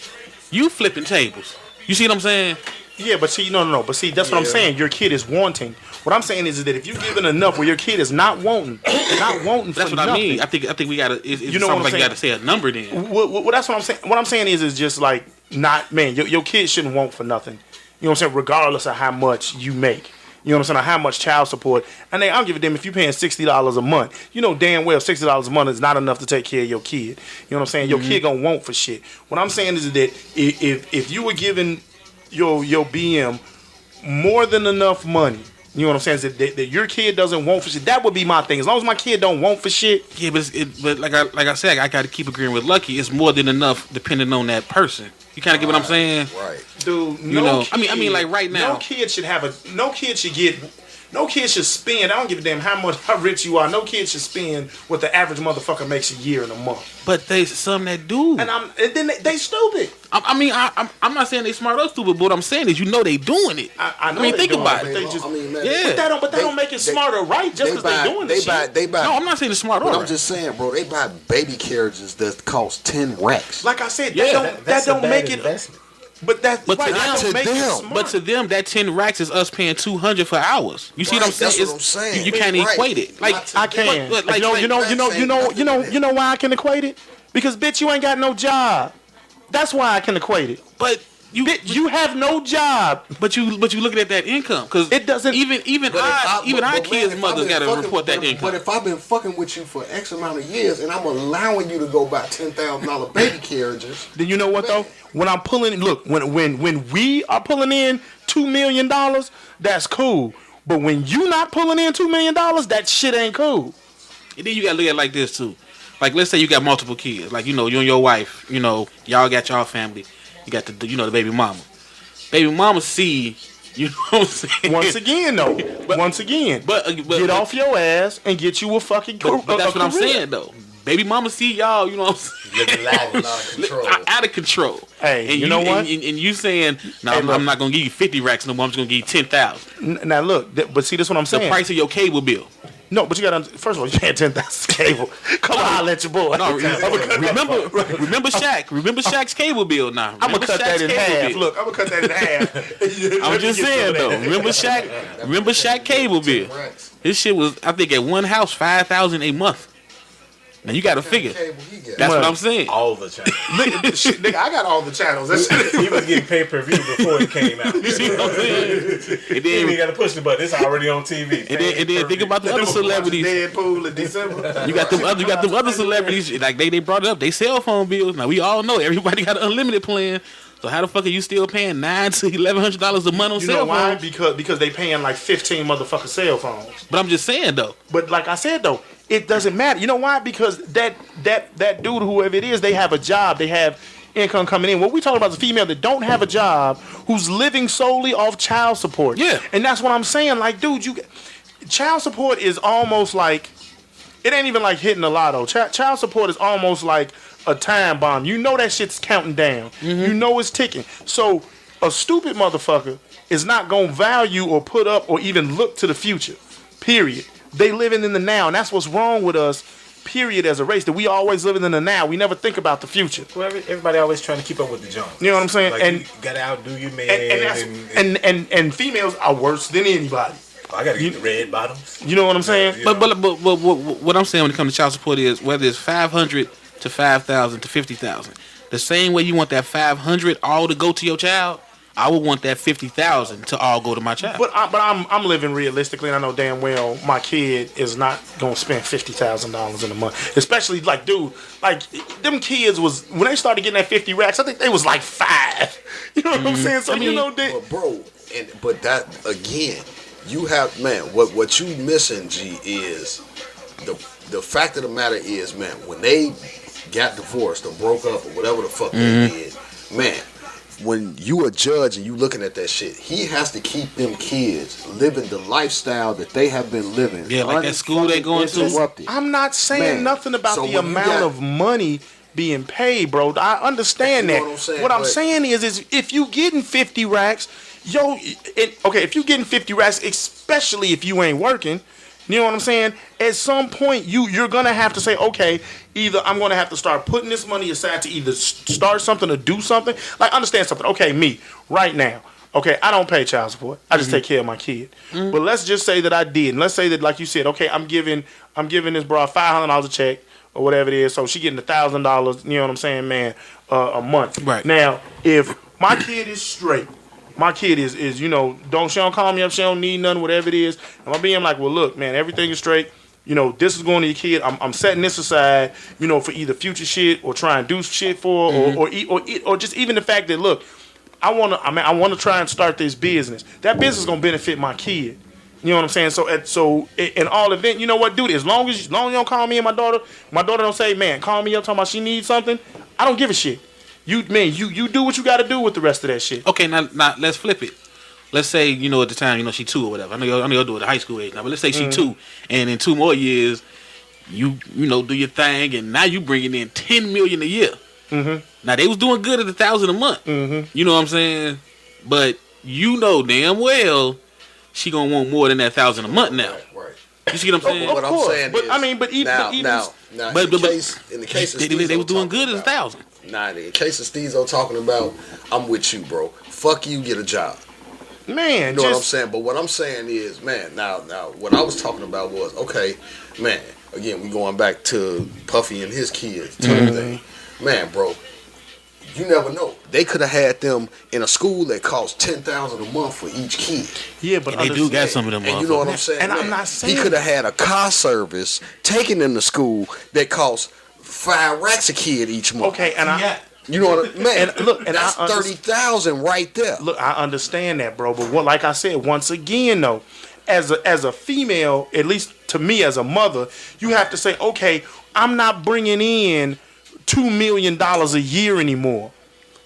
You flipping tables. You see what I'm saying? Yeah, but see, no. But see, that's what I'm saying. Your kid is wanting. What I'm saying is that if you're giving enough where your kid is not wanting for That's what nothing. I mean. I think we gotta. You know, like you gotta say a number then. Well, that's what I'm saying. What I'm saying is just like not, man. Your kid shouldn't want for nothing. You know what I'm saying? Regardless of how much you make. You know what I'm saying? Or how much child support. And I don't give a damn if you're paying $60 a month. You know damn well $60 a month is not enough to take care of your kid. You know what I'm saying? Your kid gonna want for shit. What I'm saying is that if you were giving your BM more than enough money, you know what I'm saying, is that your kid doesn't want for shit, that would be my thing. As long as my kid don't want for shit. Yeah, but like I said, I gotta keep agreeing with Lucky. It's more than enough depending on that person. You kind of get what I'm saying? Right. Dude, You know, I mean, like right now, no kid should spend. I don't give a damn how rich you are. No kid should spend what the average motherfucker makes a year in a month. but there's some that do. And then they stupid. I'm not saying they smart or stupid, but what I'm saying is, they doing it. I know mean, they think doing about it. it. They just, man, Yeah. but that don't make it smart or right just because they doing this shit. They buy. No, I'm not saying it's smart or But I'm right. just saying, bro. They buy baby carriages that cost 10 racks. Like I said, Yeah, that don't make it. investment. But that's But right. to That them- don't make it them- smart. But to them, that 10 racks is us paying 200 for hours. You see what I'm Right, saying? that's what I'm saying. You can't Right. equate it. Like Not to I can. But, like, you know why I can equate it? Because bitch, you ain't got no job. That's why I can equate it. But You have no job. But you looking at that income because It doesn't- even But our kids' if mothers I've been got to fucking- report that but income. if I've been fucking with you for X amount of years and I'm allowing you to go buy $10,000 baby carriages, Then you know what though? When I'm pulling, look, when we are pulling in $2 million, that's cool. But when you not pulling in $2 million, that shit ain't cool. And then you gotta look at it like this too. Like let's say you got multiple kids. Like you and your wife. Y'all got y'all family. You got the baby mama. Baby mama see. You know what I'm saying? Once again, though. But Get off your ass and get you a fucking career. But that's what I'm saying though. Baby mama see y'all. You know what I'm saying? Living lavish, out of control. Out of control. Hey, and you know what? And you saying, no, Hey, I'm look. not gonna give you 50 racks no more. I'm just gonna give you 10,000. Now look, but see, this is what I'm The saying. price of your cable bill. No, but you got to, first of all, you paying 10,000 cable. Come on, I'll let your boy. No, remember Shaq. Remember Shaq's cable bill now. I'm gonna Remember cut that Shaq's in cable half. bill. Look, I'm gonna cut that in half. I'm just saying though. Remember Shaq cable bill. His shit was, I think, at one house $5,000 a month. Now you got to figure. Cable he got. That's what I'm saying. All the channels. Nigga, I got all the channels. That's He was getting pay-per-view before it came out. You see what I'm saying? And He then, ain't got to push the button. It's already on TV. and then think about the other celebrities. Deadpool in December. You got them other celebrities. Like they brought it up. They cell phone bills. Now we all know everybody got an unlimited plan. So how the fuck are you still paying $900 to $1,100 a month on You cell know why? phones? Because they paying like 15 motherfucking cell phones. But I'm just saying though. But like I said though, it doesn't matter. You know why? Because that dude, whoever it is, they have a job. They have income coming in. What we talking about is a female that don't have a job, who's living solely off child support. Yeah. And that's what I'm saying. Like, dude, child support is almost like, it ain't even like hitting the lotto. Child support is almost like a time bomb. You know that shit's counting down. You know it's ticking. So a stupid motherfucker is not gonna value or put up or even look to the future. Period. They living in the now, and that's what's wrong with us. Period. As a race, that we always living in the now. We never think about the future. Well, everybody always trying to keep up with the Jones. You know what I'm saying? Like, And you gotta outdo your man. and females are worse than anybody. I gotta get the red bottoms. You know what I'm saying? Yeah. But what I'm saying when it comes to child support is whether it's $500 to $5,000 to $50,000. The same way you want that $500 all to go to your child, I would want that $50,000 to all go to my child. But I'm living realistically, and I know damn well my kid is not gonna spend $50,000 in a month. Especially like, dude, like them kids was when they started getting that 50 racks. I think they was like 5. You know what I'm saying? So you know they. But bro, but that again, you have, man. What you missing, G, is the fact of the matter is, man, when they got divorced or broke up or whatever the fuck they did, man. When you a judge and you looking at that shit, he has to keep them kids living the lifestyle that they have been living. Yeah, like that school they going to. I'm not saying nothing about the amount of money being paid, bro. I understand that. What I'm saying is if you getting 50 racks, if you getting 50 racks, especially if you ain't working, you know what I'm saying? At some point, you're gonna have to say, okay, either I'm gonna have to start putting this money aside to either start something or do something. Like, understand something. Okay, me right now. Okay, I don't pay child support. I just take care of my kid. But let's just say that I did. And let's say that, like you said, okay, I'm giving this bro $500 a check or whatever it is. So she getting $1,000. You know what I'm saying, man? A month. Right. Now, if my kid is straight. My kid is she don't call me up, she don't need nothing, whatever it is. And I'm being like, well, look, man, everything is straight. You know, this is going to your kid. I'm setting this aside, for either future shit or try and do shit for, or just even the fact that, look, I want to try and start this business. That business is gonna benefit my kid. You know what I'm saying? So in all event, you know what, dude? As long as you don't call me and my daughter don't say, man, call me up talking about she needs something. I don't give a shit. You do what you got to do with the rest of that shit. Okay, now let's flip it. Let's say, at the time, she 2 or whatever. I know you'll do it at high school age now, but let's say she 2, and in 2 more years, you do your thing, and now you bringing in $10 million a year. Now they was doing good at $1,000 a month. You know what I'm saying? But damn well she gonna want more than that $1,000 a month now. Right. You see what I'm saying? What I'm saying but is, I mean, but even in the case of they was doing Stezo good at $1,000. Nah, in the case of Stezo talking about, I'm with you, bro. Fuck you, get a job. Man, you know what I'm saying? But what I'm saying is, man, now what I was talking about was, okay, man, again, we going back to Puffy and his kids type thing. Man, bro, you never know. They could have had them in a school that costs $10,000 a month for each kid. Yeah, but they do got some of them. And you know what I'm saying? And man, I'm not saying he could have had a car service taking them to school that costs 5 racks a kid each month. Okay, and you know what, man? And look, and that's 30,000 right there. Look, I understand that, bro. But like I said, once again, though, as a female, at least to me as a mother, you have to say, okay, I'm not bringing in $2 million a year anymore.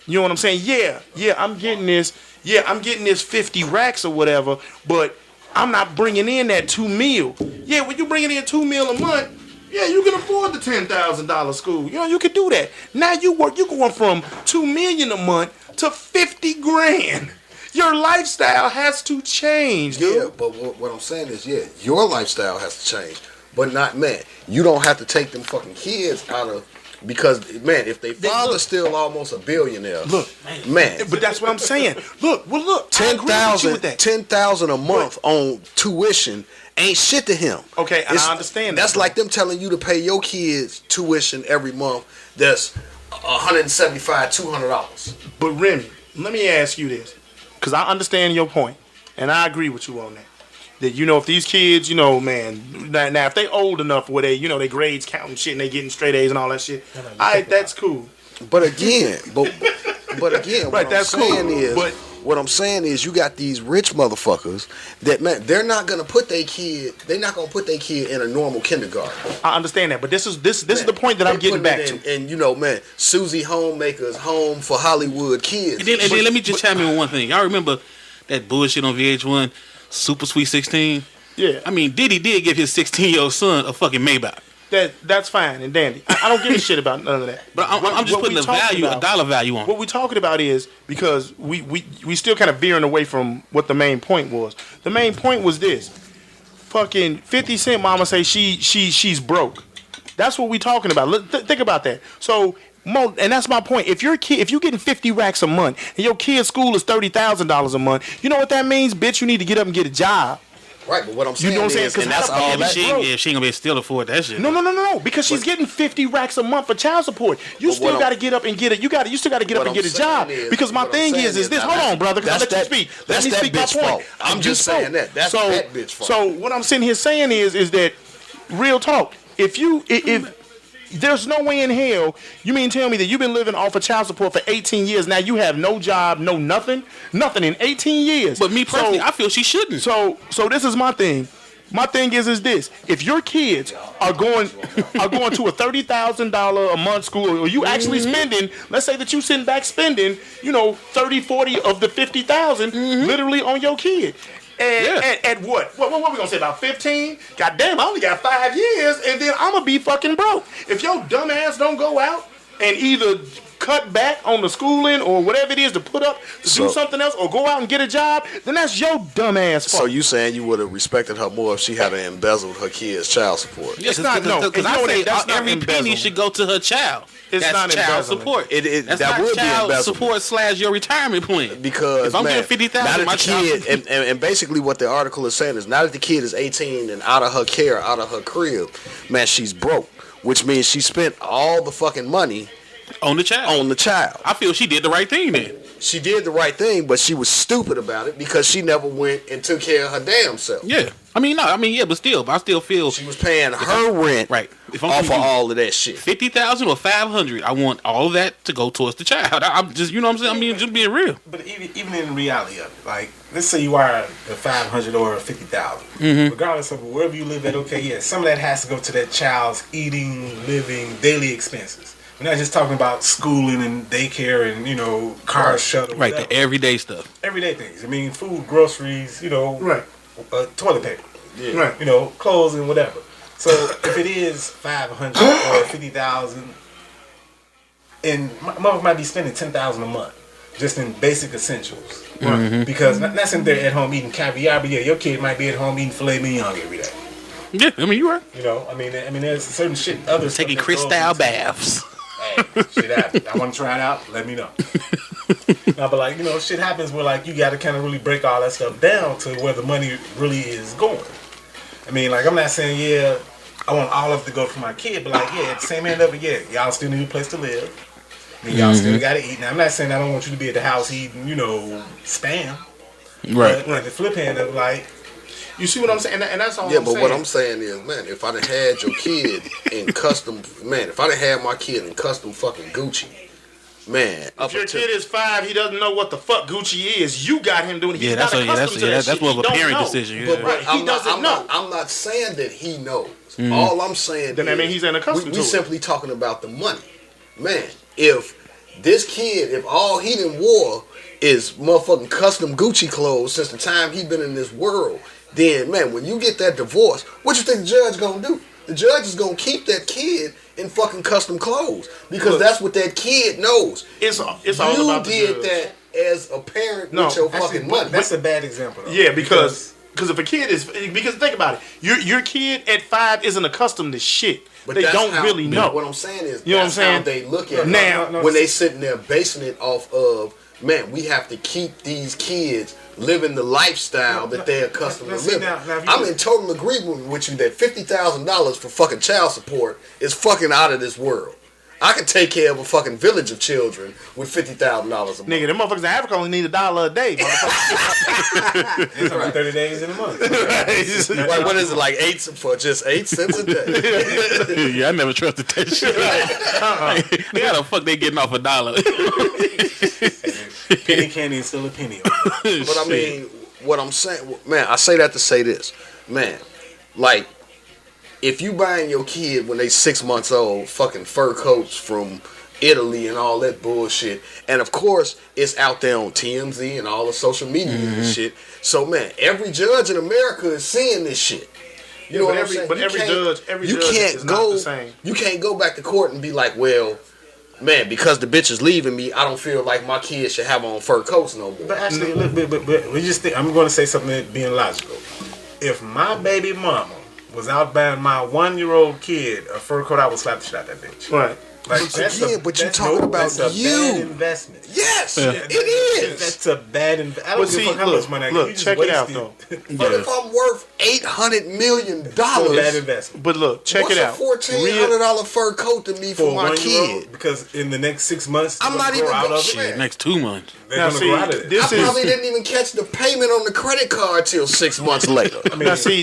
You know what I'm saying? Yeah, I'm getting this. Yeah, I'm getting this 50 racks or whatever. But I'm not bringing in that $2 million. Yeah, when you bringing in $2 million a month. Yeah, you can afford the $10,000 school. You can do that. Now you going from $2 million a month to $50,000. Your lifestyle has to change, dude. Yeah, but what I'm saying is, your lifestyle has to change. But not, man, you don't have to take them fucking kids out of, because, man, if they father's still almost a billionaire, look, man. But that's what I'm saying. Look, $10,000 a month on tuition. ain't shit to him. Okay, and I understand that. That's like them telling you to pay your kids tuition every month. That's $175, $200. But Remy, let me ask you this, because I understand your point, and I agree with you on that. That, you know, if these kids, you know, man, now if they old enough where they, you know, they grades counting shit and they getting straight A's and all that shit, that's cool. But again, but again, right, that's cool. What I'm saying is, you got these rich motherfuckers that, man, they're not gonna put their kid in a normal kindergarten. I understand that, but this is the point that I'm getting back to. And you know, man, Susie Homemaker's Home for Hollywood Kids. And then let me just chime in with one thing. Y'all remember that bullshit on VH1, Super Sweet 16? Yeah. I mean, Diddy did give his 16-year-old son a fucking Maybach. That's fine and dandy. I don't give a shit about none of that. But I'm just putting a dollar value on it. What we're talking about is, because we still kind of veering away from what the main point was. The main point was this. Fucking 50 Cent mama say she's broke. That's what we talking about. Think about that. So, and that's my point. If you're getting 50 racks a month and your kid's school is $30,000 a month, you know what that means, bitch? You need to get up and get a job. Right, but what I'm saying, you know what I'm saying? is, and that's all that. She ain't gonna be able to still afford that shit. No, because she's getting 50 racks a month for child support. You still got to get up and get it. You still got to get up and get a job. Because my thing is this. Hold on, brother. Let me speak. Let me speak my point. I'm just saying that. That's that bitch fault. So what I'm sitting here saying is that, real talk. If there's no way in hell, you mean tell me that you've been living off of child support for 18 years, now you have no job, no nothing in 18 years. But me personally, I feel she shouldn't. So this is my thing. My thing is this: if your kids are going to a $30,000 a month school, or you actually spending, let's say that you sitting back spending, 30, 40 of the 50,000 literally on your kid. At what? What we gonna say, about 15? Goddamn, I only got 5 years, and then I'm gonna be fucking broke. If your dumb ass don't go out and either cut back on the schooling or whatever it is to put up to do something else, or go out and get a job, then that's your dumb ass fault. So you saying you would have respected her more if she had embezzled her kid's child support? Yes, because I say every penny should go to her child. That's not child support. That's not would child be embezzlement. support / your retirement plan. Because if I'm getting 50,000, my kid, and basically what the article is saying is, now that the kid is 18 and out of her care, out of her crib, man, she's broke, which means she spent all the fucking money on the child. I feel she did the right thing then. She did the right thing, but she was stupid about it because she never went and took care of her damn self. Yeah. But I still feel she was paying her rent if I'm off of all of that shit. 50,000 or 500, I want all of that to go towards the child. I'm just, you know what I'm saying? I mean, just being real. But even in reality of it, like, let's say you are a 500 or a 50,000, regardless of wherever you live at. Okay, yeah, some of that has to go to that child's eating, living, daily expenses. We're not just talking about schooling and daycare and, car shuttle. Right, the everyday stuff. Everyday things. I mean, food, groceries, right. Toilet paper. Yeah. Right. Clothes and whatever. So if it is 500 or 50,000, and mother might be spending 10,000 a month just in basic essentials. Right. Because not sitting there at home eating caviar, but yeah, your kid might be at home eating filet mignon every day. Yeah, I mean, you're right. I mean, there's certain shit. Others taking crystal baths. Hey, shit happens. I want to try it out. Let me know. Now, but shit happens where you got to kind of really break all that stuff down to where the money really is going. I mean, I'm not saying I want all of it to go for my kid, but at the same end of it, y'all still need a place to live. I mean, y'all still got to eat. Now, I'm not saying I don't want you to be at the house eating, spam. Right. But the flip hand of you see what I'm saying? And that's all I'm saying. Yeah, but what I'm saying is, man, if I done had your kid in custom, if I done had my kid in custom fucking Gucci, man. If your kid is 5, he doesn't know what the fuck Gucci is. You got him doing it. He's that's more of a parent decision. decision. Yeah. But he doesn't know. I'm not saying that he knows. All I'm saying then that means he's unaccustomed to it. We simply talking about the money. Man, if this kid, if all he done wore is motherfucking custom Gucci clothes since the time he been in this world, then, man, when you get that divorce, what you think the judge gonna do? The judge is gonna keep that kid in fucking custom clothes because that's what that kid knows. It's all about the did judge. That as a parent with your fucking money. That's a bad example, though. Yeah, because if a kid is, because think about it, your kid at 5 isn't accustomed to shit. But they don't really know. What I'm saying is, you know what I'm saying? How they look at now when they sitting there basing it off of, man, we have to keep these kids living the lifestyle that they're accustomed to living. Now, I'm in total agreement with you that $50,000 for fucking child support is fucking out of this world. I can take care of a fucking village of children with $50,000 a month. Nigga, them motherfuckers in Africa only need $1 a day, motherfucker. It's only 30 days in a month. Like, what is it, like 8 for just 8 cents a day? Yeah, I never trusted that shit. They how the fuck they getting off $1? Penny candy is still a penny. But I mean, what I'm saying, man, I say that to say this, man, like, if you buying your kid when they 6 months old fucking fur coats from Italy and all that bullshit, and of course it's out there on TMZ and all the social media and shit. So man, every judge in America is seeing this shit. You know what I'm saying? But every judge is not the same. You can't go back to court and be like, well, man, because the bitch is leaving me, I don't feel like my kids should have on fur coats no more. But actually, look, but we just think, I'm going to say something being logical. If my baby mama was out buying my 1-year-old kid a fur coat, I would slap the shit out that bitch. Right. Like, But you're talking about that's a you. bad investment. Yes, it is. That's a bad investment. I don't give a fuck how much money I get. Look, You just check it out wasted. though. But if I'm worth $800 million, It's a bad investment. But look, check what's it out. a $1,400 fur coat to me for my kid? Because in the next 6 months, I'm they're not gonna even grow out gonna of shit. it. Next 2 months. They're Now, going to grow out of see, it. this I is probably didn't even catch the payment on the credit card till 6 months later. now see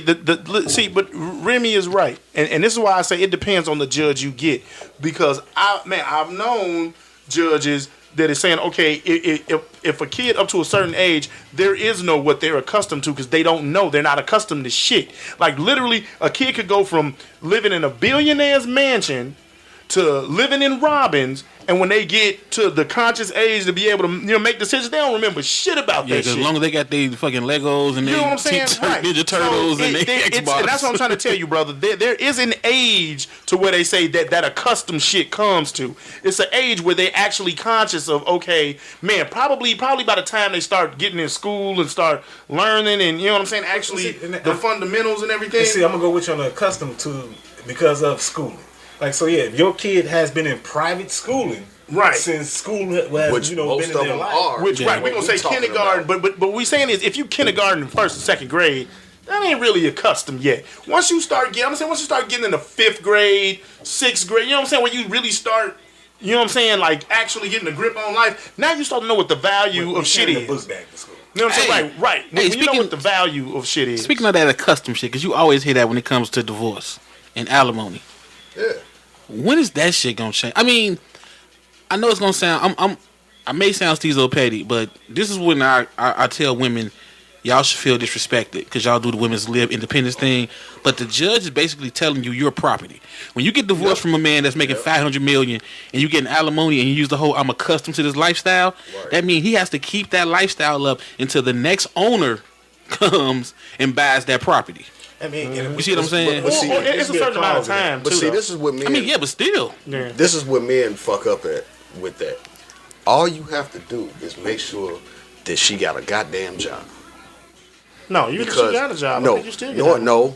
but Remy is right, and this is why I say it depends on the judge you get, because I've known judges that is saying, okay, if a kid up to a certain age, there is no what they're accustomed to because they don't know, they're not accustomed to shit. Like literally, a kid could go from living in a billionaire's mansion to living in Robbins, and when they get to the conscious age to be able to make decisions, they don't remember shit about Yeah, that because shit. as long as they got these fucking Legos and You know what I'm saying? Right. Ninja Turtles and they Xbox. And that's what I'm trying to tell you, brother. There is an age to where they say that accustomed shit comes to. It's an age where they actually conscious of, okay, man, probably by the time they start getting in school and start learning and, you know what I'm saying, actually the fundamentals and everything. And see, I'm going to go with you on the accustomed to because of schooling. Like, so yeah, if your kid has been in private schooling, right, since school has Which been most in of their them life. are. Which right, we're gonna say kindergarten, but what we saying is if you kindergarten in 1st and 2nd grade, that ain't really accustomed yet. Once you start getting in the 5th grade, 6th grade, you know what I'm saying, where you really start, you know what I'm saying, like actually getting a grip on life. Now you start to know what the value of shit is. Books back to school. You know what I'm saying? Right. When you know what the value of shit is. Speaking of that accustomed shit, because you always hear that when it comes to divorce and alimony. Yeah. When is that shit gonna change? I mean, I know it's gonna sound. I may sound Stezo petty, but this is when I tell women, y'all should feel disrespected because y'all do the women's live independence thing. But the judge is basically telling you you're property. When you get divorced from a man that's making $500 million and you get an alimony and you use the whole "I'm accustomed to this lifestyle," that means he has to keep that lifestyle up until the next owner comes and buys that property. I mean, You see what I'm saying? Or it's a certain amount of time. But too, see, though. this is what men. I mean, yeah, but still. Yeah. This is what men fuck up at with that. All you have to do is make sure that she got a goddamn job. No, you Because got a job. I no, think you still get no.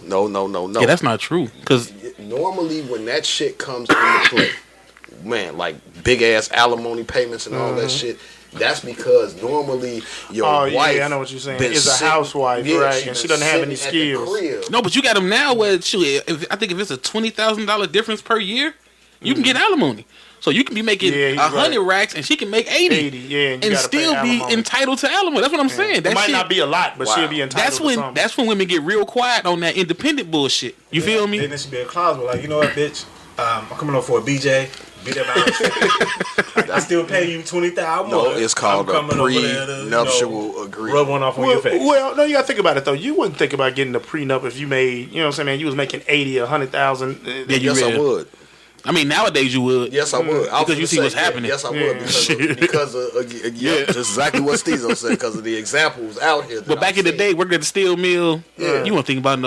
Yeah, that's not true. Because Normally, when that shit comes into play, man, like big ass alimony payments and all that shit. That's because normally your wife. I know what you're saying. been Is a sitting- housewife, yeah, right? she And she been doesn't have any sitting at the skills. crib. no, but you got them now where I think if it's a $20,000 difference per year, you can get alimony. So you can be making Yeah, he's 100 right. racks and she can make 80. 80, yeah, and you and gotta still pay be alimony. entitled to alimony. That's what I'm saying. That It might shit, not be a lot, but she'll be entitled to something. that's when women get real quiet on that independent bullshit. You feel me? Then there should be a clause where, like, you know what, bitch? I'm coming over for a BJ. Be there by I still pay you $20,000. No, it's called I'm a coming over there to, prenuptial agreement. rub one off on your face. Well, no, you gotta think about it though. You wouldn't think about getting a prenup if you made, you know what I'm saying, man, you was making 80 or 100,000. Yeah, you Yes, I read. would. I mean, nowadays you would. Yes, I would. I was Because you gonna see say, what's yeah, happening. Yes, I Yeah. would because of just exactly what Stezo said. Because of the examples out here. But back in the day, working at the steel mill, you weren't thinking about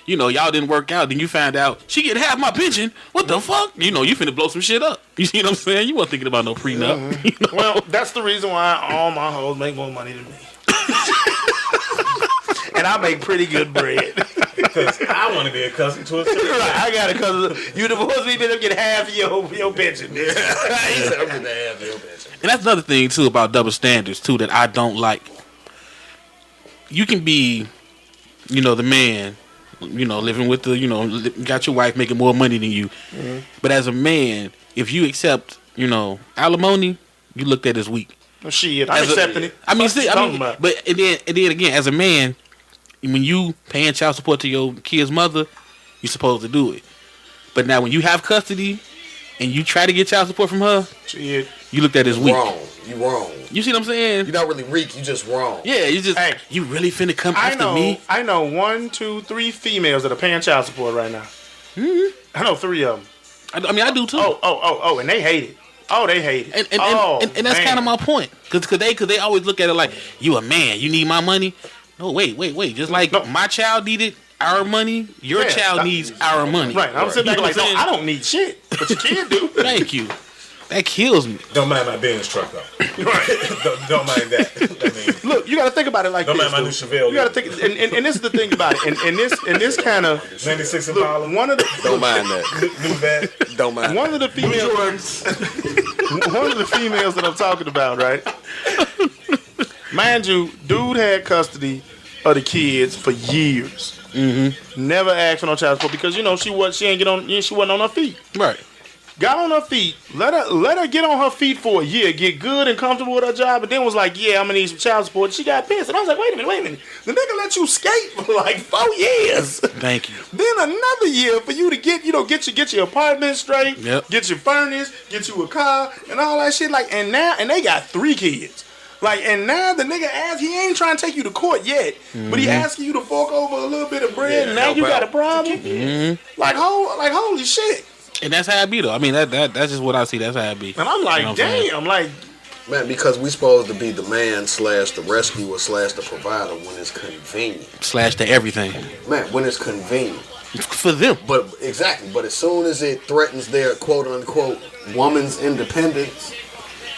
y'all didn't work out. Then you found out she get half my pension. What the fuck? You finna blow some shit up. You see what I'm saying? You weren't thinking about no prenup. You know? Well, that's the reason why all my hoes make more money than me. And I make pretty good bread. Because I want to be accustomed to it. I got it because you divorced me, then get half of your pension. He said, I'm gonna have your pension. And that's another thing too about double standards too that I don't like. you can be, the man, living with the, got your wife making more money than you. Mm-hmm. But as a man, if you accept, alimony, you looked at as weak. Well, shit, I'm accepting it. But and then again, as a man, when you paying child support to your kid's mother, you're supposed to do it. But now when you have custody and you try to get child support from her, shit, you looked at as weak. You wrong. You see what I'm saying? You're not really weak. You just wrong. Yeah, you really finna come after me? I know 1, 2, 3 females that are paying child support right now. Mm-hmm. I know 3 of them. I do too. Oh, and they hate it. Oh, they hate it. And that's kind of my point. Cause they always look at it like, you a man, you need my money. No, wait. Just like my child needed our money, your child needs our money. Right. I'm sitting there like, no, I don't need shit, but your kid do. Thank you. That kills me. Don't mind my Benz truck though. Right. don't mind that. Look, you got to think about it like don't this. Don't mind my new Chevelle. You got to think, and this is the thing about it. And this kind of 96 Impala. One of the don't mind that. New van. Don't mind. One of the females. One of the females that I'm talking about, right? Mind you, dude had custody of the kids for years. Mm-hmm. Never asked for no child support because she wasn't on her feet. Right. Got on her feet. Let her get on her feet for a year, get good and comfortable with her job, and then was like, "Yeah, I'm gonna need some child support." She got pissed, and I was like, "Wait a minute. The nigga let you skate for like 4 years. Thank you. Then another year for you to get your apartment straight, get your furnace, get you a car, and all that shit. Like, and they got 3 kids. Like, and now the nigga he ain't trying to take you to court yet, but he asking you to fork over a little bit of bread, and now you got a problem. Mm-hmm. Like holy shit. And that's how it be though. I mean that's just what I see. That's how it be. And I'm like, damn, like, man, because we supposed to be the man / the rescuer / the provider when it's convenient. / to everything. Man, when it's convenient. For them. But exactly. But as soon as it threatens their quote unquote woman's independence,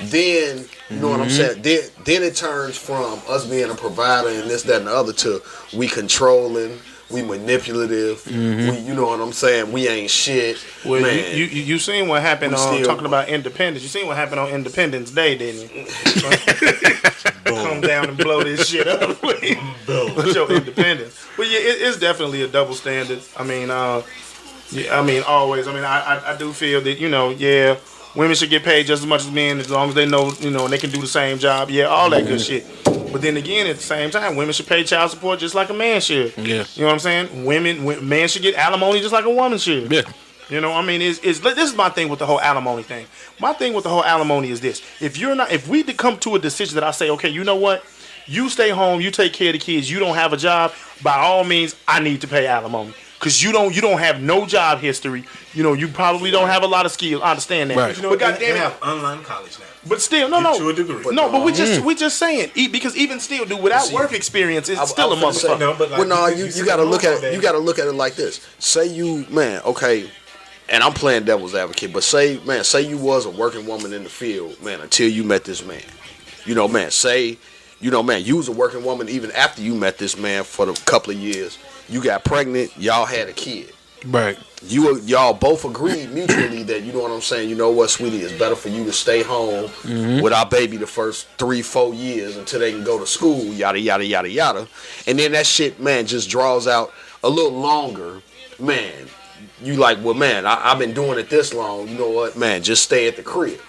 then you know what I'm saying? Then it turns from us being a provider and this, that, and the other to we controlling. We manipulative. We, you know what I'm saying? We ain't shit. Well, man. You seen what happened on talking about independence? You seen what happened on Independence Day, didn't you? Come down and blow this shit up with your independence. But yeah, it's definitely a double standard. I mean, always. I mean, I do feel that women should get paid just as much as men as long as they know and they can do the same job. Yeah, all that good shit. But then again, at the same time, women should pay child support just like a man should. Yeah. You know what I'm saying? Men should get alimony just like a woman should. Yeah. You know, I mean, this is my thing with the whole alimony thing. My thing with the whole alimony is this: if we come to a decision that I say, okay, you know what, you stay home, you take care of the kids, you don't have a job, by all means, I need to pay alimony. Because you don't have no job history. You probably don't have a lot of skill. I understand that. Right. But goddamn, they have online college now. But still, Get you a degree. But we just saying because even still, dude, without work experience, it's still a motherfucker. You gotta look at it. You gotta look at it like this. Say you, man, okay, and I'm playing devil's advocate, but say you was a working woman in the field, man, until you met this man. You was a working woman even after you met this man for a couple of years. You got pregnant, y'all had a kid. Right. Y'all both agreed mutually that, you know what I'm saying, you know what, sweetie, it's better for you to stay home with our baby the first 3-4 years until they can go to school, yada, yada, yada, yada. And then that shit, man, just draws out a little longer. Man, you like, well, man, I've been doing it this long. You know what, man, just stay at the crib.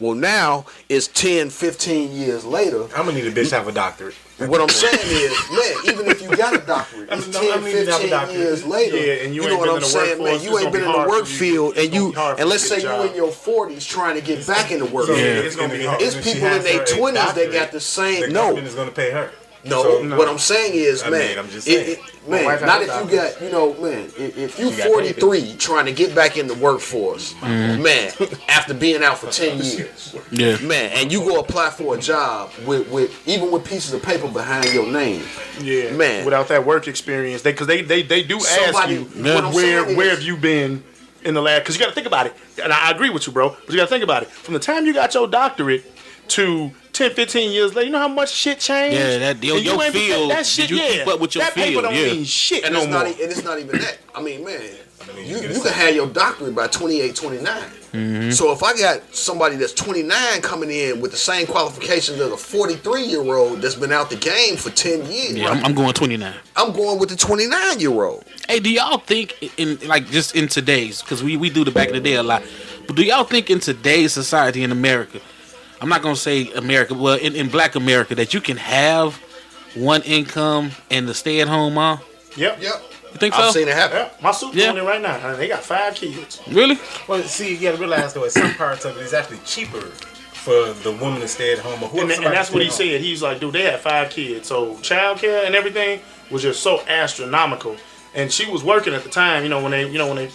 Well, now it's 10, 15 years later. I'm going to need a bitch to have a doctorate. What I'm saying is, man, even if you got a doctorate, it's 10, 15 years later, and you know what I'm saying, man, you ain't been in the work field, and let's say you in your 40s trying to get back in the work field. It's going to be hard. It's people in their 20s that got the same. The government is going to pay her. No, what I'm saying is, man, I'm just saying. Not if you got, man, if you 43 trying to get back in the workforce, man, after being out for 10 years, man, and you go apply for a job with even with pieces of paper behind your name, man, without that work experience, because they do ask you where have you been in the lab? Because you got to think about it, and I agree with you, bro. But you got to think about it from the time you got your doctorate to 10, 15 years later, you know how much shit changed? Yeah, your field. That shit, keep up with your that field? Paper don't mean shit and no more. And it's not even that. I mean, man, you can have your doctorate by 28, 29. So if I got somebody that's 29 coming in with the same qualifications as a 43-year-old that's been out the game for 10 years, Yeah, I'm going 29. I'm going with the 29-year-old. Hey, do y'all think in like just in today's, because we do the back in the day a lot, but do y'all think in today's society in America, I'm not gonna say America, well in Black America, that you can have one income and the stay at home mom? Yep. You think so? I've seen it happen. Yeah, my suit's Yeah. doing it right now. They got 5 kids. Really? Well, see, you gotta realize though, in some parts of it is actually cheaper for the woman to stay at home or whoever. And that's what he said. He's like, dude, they had 5 kids, so childcare and everything was just so astronomical. And she was working at the time, when they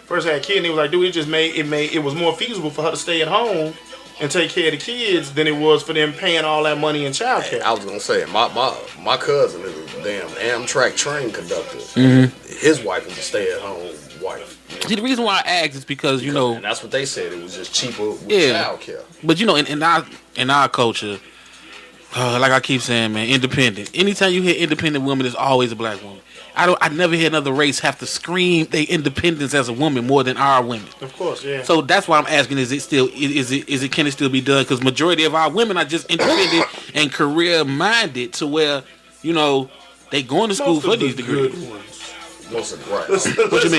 first had kids. And he was like, dude, it was more feasible for her to stay at home and take care of the kids than it was for them paying all that money in childcare. I was gonna say my cousin is a damn Amtrak train conductor. His wife is a stay-at-home wife. See, the reason why I asked is because And that's what they said. It was just cheaper with childcare. But in our culture, like I keep saying, man, independent. Anytime you hear independent woman, it's always a Black woman. I never hear another race have to scream their independence as a woman more than our women. Of course, yeah. So that's why I'm asking: can it still be done? Because majority of our women are just independent and career minded to where they going to school for these degrees. Most of the right.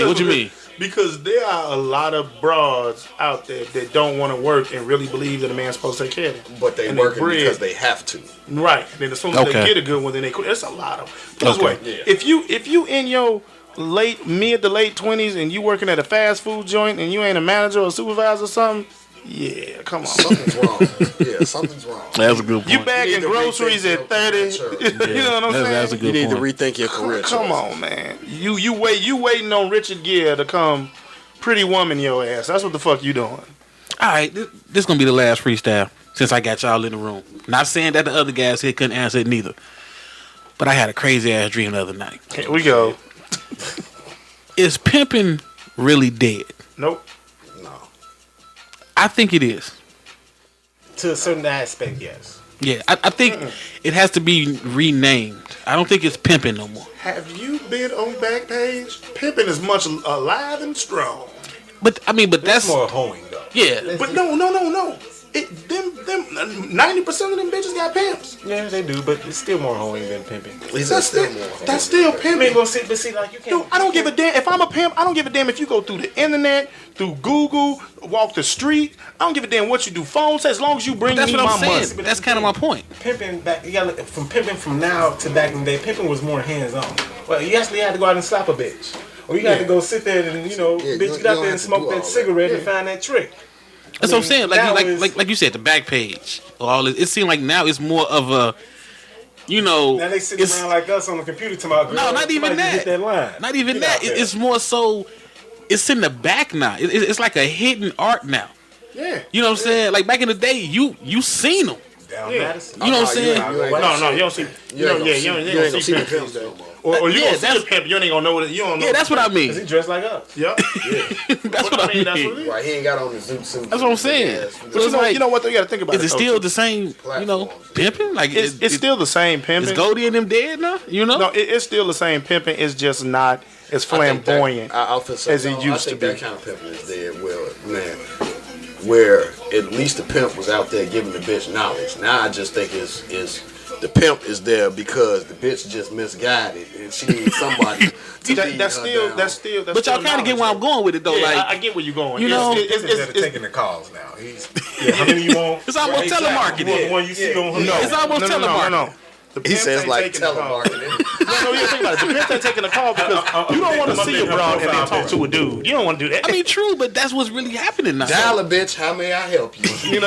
What you mean? Because there are a lot of broads out there that don't want to work and really believe that a man's supposed to take care of them. But they working because they have to. Right. And then as soon as they get a good one, then they quit. There's a lot of them. This way, if you in your mid to late 20s and you working at a fast food joint and you ain't a manager or a supervisor or something, yeah, come on. Something's wrong. Yeah, something's wrong. That's a good point. You bagging groceries at 30. You know what I'm saying? That's a good You need point. to rethink your career. Come on, man. You waiting on Richard Gere to come Pretty Woman your ass. That's what the fuck you doing. All right, this gonna be the last freestyle since I got y'all in the room. Not saying that the other guys here couldn't answer it neither, but I had a crazy ass dream the other night. Here we go. Is pimping really dead? Nope. I think it is. To a certain aspect, yes. Yeah, I think it has to be renamed. I don't think it's pimping no more. Have you been on Backpage? Pimping is much alive and strong. But That's that's more hoeing though. yeah. But no. Them 90% of them bitches got pimps. Yeah, they do, but it's still more hoeing than pimping. That's still pimping. But see, like you can't. Dude, I don't give a damn. If I'm a pimp, I don't give a damn if you go through the internet, through Google, walk the street. I don't give a damn what you do. Phone says as long as you bring That's me what my I'm saying. money. That's kind of my point. Pimping back, you gotta look from pimping from now to back in the day. Pimping was more hands on. Well, you actually had to go out and slap a bitch, or you had to go sit there and bitch get out there and smoke that cigarette and find that trick. That's what I'm saying. Like Like you said, the back page. All it seemed like now it's more of a, Now they sit around like us on the computer tomorrow. No, not even that. Hit that line. Not even Get that. out there. It's more so. It's in the back now. It's like a hidden art now. Yeah. You know what I'm saying? Like back in the day, you seen them. Down Yeah. Madison. You know what I'm saying? No, you don't see. You don't see pimps though. Or you gonna see a pimp, you ain't gonna know what you don't know. Yeah, that's what I mean. Is he dressed like us? Yeah. That's what I mean. That's what it is. Right, he ain't got on the zoot suit. That's what I'm saying. So But it's like, you know what? Though, you got to think about is it though, still too. the same? Pimping? Like It's still the same pimping. Is Goldie and them dead now? No, it's still the same pimping. It's just not as flamboyant as it used to be. That kind of pimping is dead. Well, man, where at least the pimp was out there giving the bitch knowledge. Now I just think is the pimp is there because the bitch just misguided and she needs somebody to lead That's her still. down. But y'all kind of get where I'm going with it though. Yeah, Like I get where you're going. You know, It's taking the calls now. How many you want? it's almost telemarketing. The one you see on No, It's almost telemarketing. No. The He pimps says ain't like taking the call. telemarketing. No, you think about it. The pimps ain't taking the call because you don't want to see a broad and then talk to a dude. You don't want to do that. I mean, true, but that's what's really happening now. Dial a bitch, how may I help you? Yeah,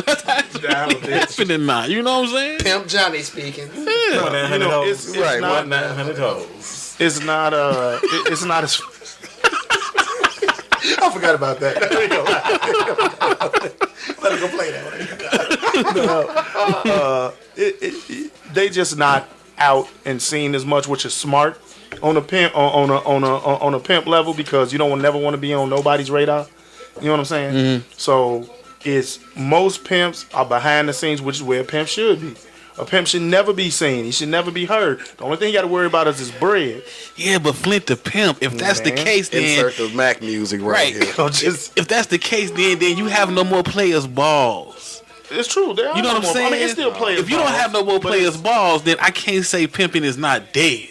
that's Dial a bitch. happening now. You know what I'm saying? Pimp Johnny speaking. You know, it's Right, not. 900 hoes. It's not. It's not as. I forgot about that. There you go. Let me go play that. They just not out and seen as much, which is smart on a pimp on a pimp level because you don't never want to be on nobody's radar. You know what I'm saying? So it's most pimps are behind the scenes, which is where a pimp should be. A pimp should never be seen. He should never be heard. The only thing you got to worry about is his bread. Yeah, but Flint the pimp. If that's the case, then Insert the Mac music right here. If that's the case, then you have no more players' balls. It's true. There are You know no what I'm more- saying? I mean, it's still players' If you don't balls, have no more but players' it's- balls, then I can't say pimping is not dead.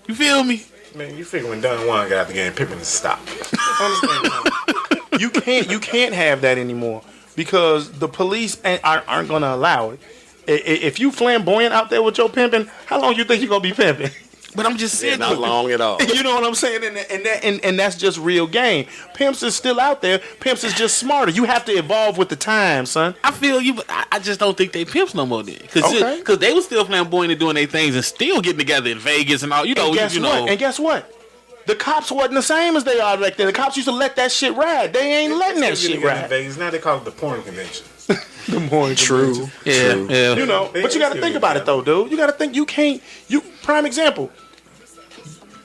You feel me? Man, you figure when Don Juan got out the game, Pippen stopped. You can't have that anymore because the police aren't going to allow it. If you flamboyant out there with your pimping, how long you think you're going to be pimping? But I'm just saying, Not long at all. You know what I'm saying? And that's just real game. Pimps is still out there. Pimps is just smarter. You have to evolve with the times, son. I feel you, but I just don't think they pimps no more then. Okay. Because they were still flamboyant and doing their things and still getting together in Vegas and all. You know, And guess you what? know. And guess what? The cops wasn't the same as they are back then. The cops used to let that shit ride. They ain't letting that shit ride. Vegas. Now they call it the porn convention. The more True. Yeah, True. yeah. You know, but you got to think about it though, dude. You got to think you can't. Prime example.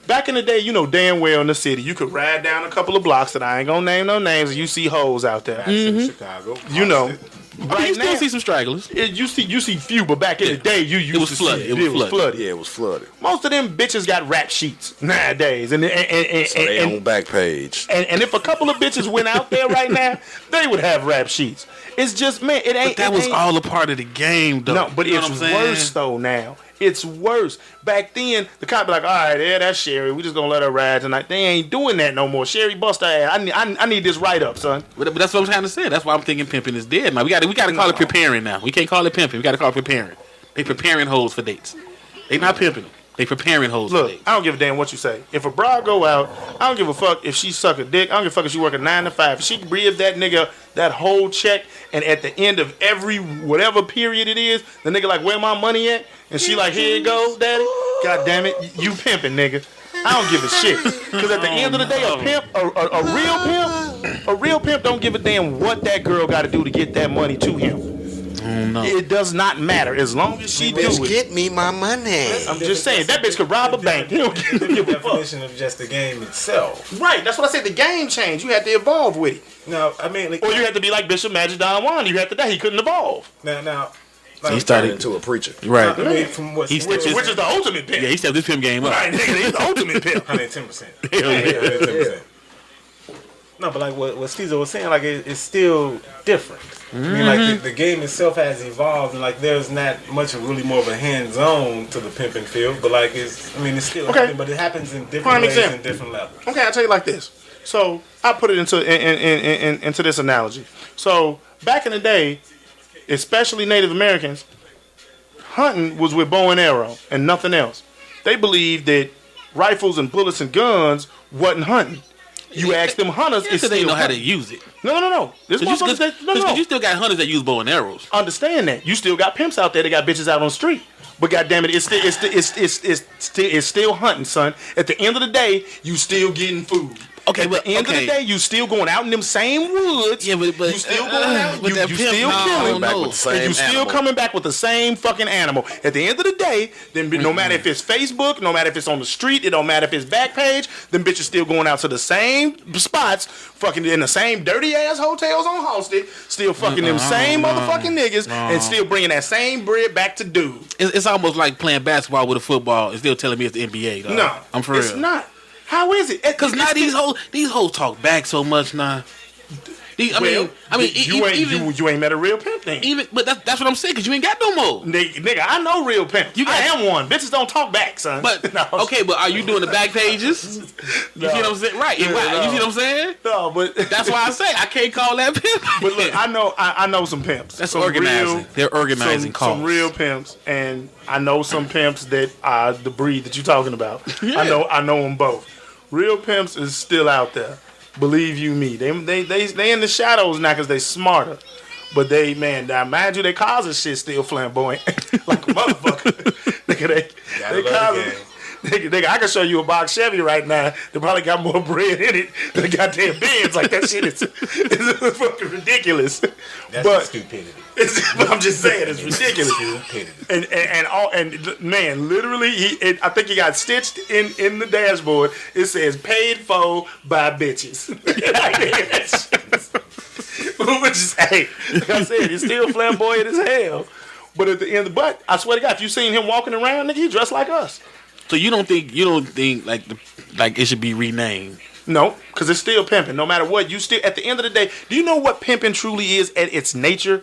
Back in the day, you know damn well in the city, you could ride down a couple of blocks that I ain't gonna name no names, and you see hoes out there. Chicago. You know, I mean, you still see some stragglers. you see few, but back in the day, you used was to flooded. see It was flooded. Yeah, it was flooded. Most of them bitches got rap sheets nowadays, and So they on back page. and if a couple of bitches went out there right now, they would have rap sheets. It's just, man, it ain't. But that it was ain't- all a part of the game, though. No, but You know it's what I'm saying? worse though now. It's worse. Back then, the cop be like, all right, yeah, that's Sherry. We just gonna let her ride tonight. They ain't doing that no more. Sherry, bust her ass. I need this write up, son. But that's what I'm trying to say. That's why I'm thinking pimping is dead. Now we got to call it preparing. Now we can't call it pimping. We got to call it preparing. They preparing hoes for dates. They not pimping them. They preparing hoes for Look, dates. I don't give a damn what you say. If a broad go out, I don't give a fuck if she suck a dick. I don't give a fuck if she work a 9 to 5. If she can breathe that nigga that whole check, and at the end of every whatever period it is, the nigga like, where my money at? And she like, here you go, daddy. God damn it, you pimping, nigga. I don't give a shit. Because at the end of the day, a pimp, a real pimp don't give a damn what that girl got to do to get that money to him. No. It does not matter as long as she do Bitch, it. get me my money. I'm just saying that bitch could rob a bank. He don't give a fuck. Definition of just the game itself. Right, that's what I said. The game changed. You had to evolve with it, No, I mean, like, or you had to be like Bishop Magic Don Juan. You had to that he couldn't evolve, now. He Turned started into a preacher. right. I mean, from what He stepped his- which is the ultimate pimp. Yeah, he stepped this pimp game up. Right, nigga, he's the ultimate pimp. 110%. Hell yeah. 110%. No, but like what Stezo was saying, like it's still different. I mean, like the game itself has evolved, and like there's not much of really more of a hands-on to the pimping field, but like it's still Okay. happening, but it happens in different Prime ways example. and different levels. Okay, I'll tell you like this. So I put it into this analogy. So back in the day, especially Native Americans, hunting was with bow and arrow and nothing else. They believed that rifles and bullets and guns wasn't hunting. You ask them hunters, it's Because they still know how to hunting. use it. No. This motherfuckers, Because you still got hunters that use bow and arrows. Understand that you still got pimps out there that got bitches out on the street. But goddamn it, it's still hunting, son. At the end of the day, you still getting food. Okay, At but the end of the day, you still going out in them same woods. Yeah, but you still going out. but You that still pimp, no, killing. back with the And same you still animal. coming back with the same fucking animal. At the end of the day, then no matter if it's Facebook, no matter if it's on the street, it don't matter if it's back page. Them bitches still going out to the same spots, fucking in the same dirty ass hotels on Halsted, still fucking them same motherfucking niggas, and still bringing that same bread back to dude. It's almost like playing basketball with a football and still telling me it's the NBA. Dog. No, I'm for real. It's not. How is it? Because now these hoes talk back so much now. You ain't met a real pimp then. But that's what I'm saying. Because you ain't got no more. Nigga, I know real pimp. You got- I am one. Bitches don't talk back, son. But No. okay, but are you doing the back pages? You see what I'm saying? Right. Yeah, You see no. what I'm saying? No, but That's why I say I can't call that pimp. But look, I know some pimps. That's some organizing. They're organizing calls. Some real pimps, and I know some pimps that are the breed that you're talking about. Yeah. I know them both. Real pimps is still out there. Believe you me, they in the shadows now because they smarter. But now mind you, they cars and shit still flamboyant like a motherfucker. Nigga, they cars. Nigga, I can show you a box Chevy right now. They probably got more bread in it than the goddamn Benz. Like that shit is fucking ridiculous. That's stupidity. But I'm just saying, it's ridiculous. Stupidity. And man, literally, I think he got stitched in the dashboard. It says "paid for by bitches." Which is, hey, like I said, it's still flamboyant as hell. But at the end, but I swear to God, if you seen him walking around, nigga, he dressed like us. So you don't think like it should be renamed? No, because it's still pimping. No matter what, you still at the end of the day. Do you know what pimping truly is at its nature?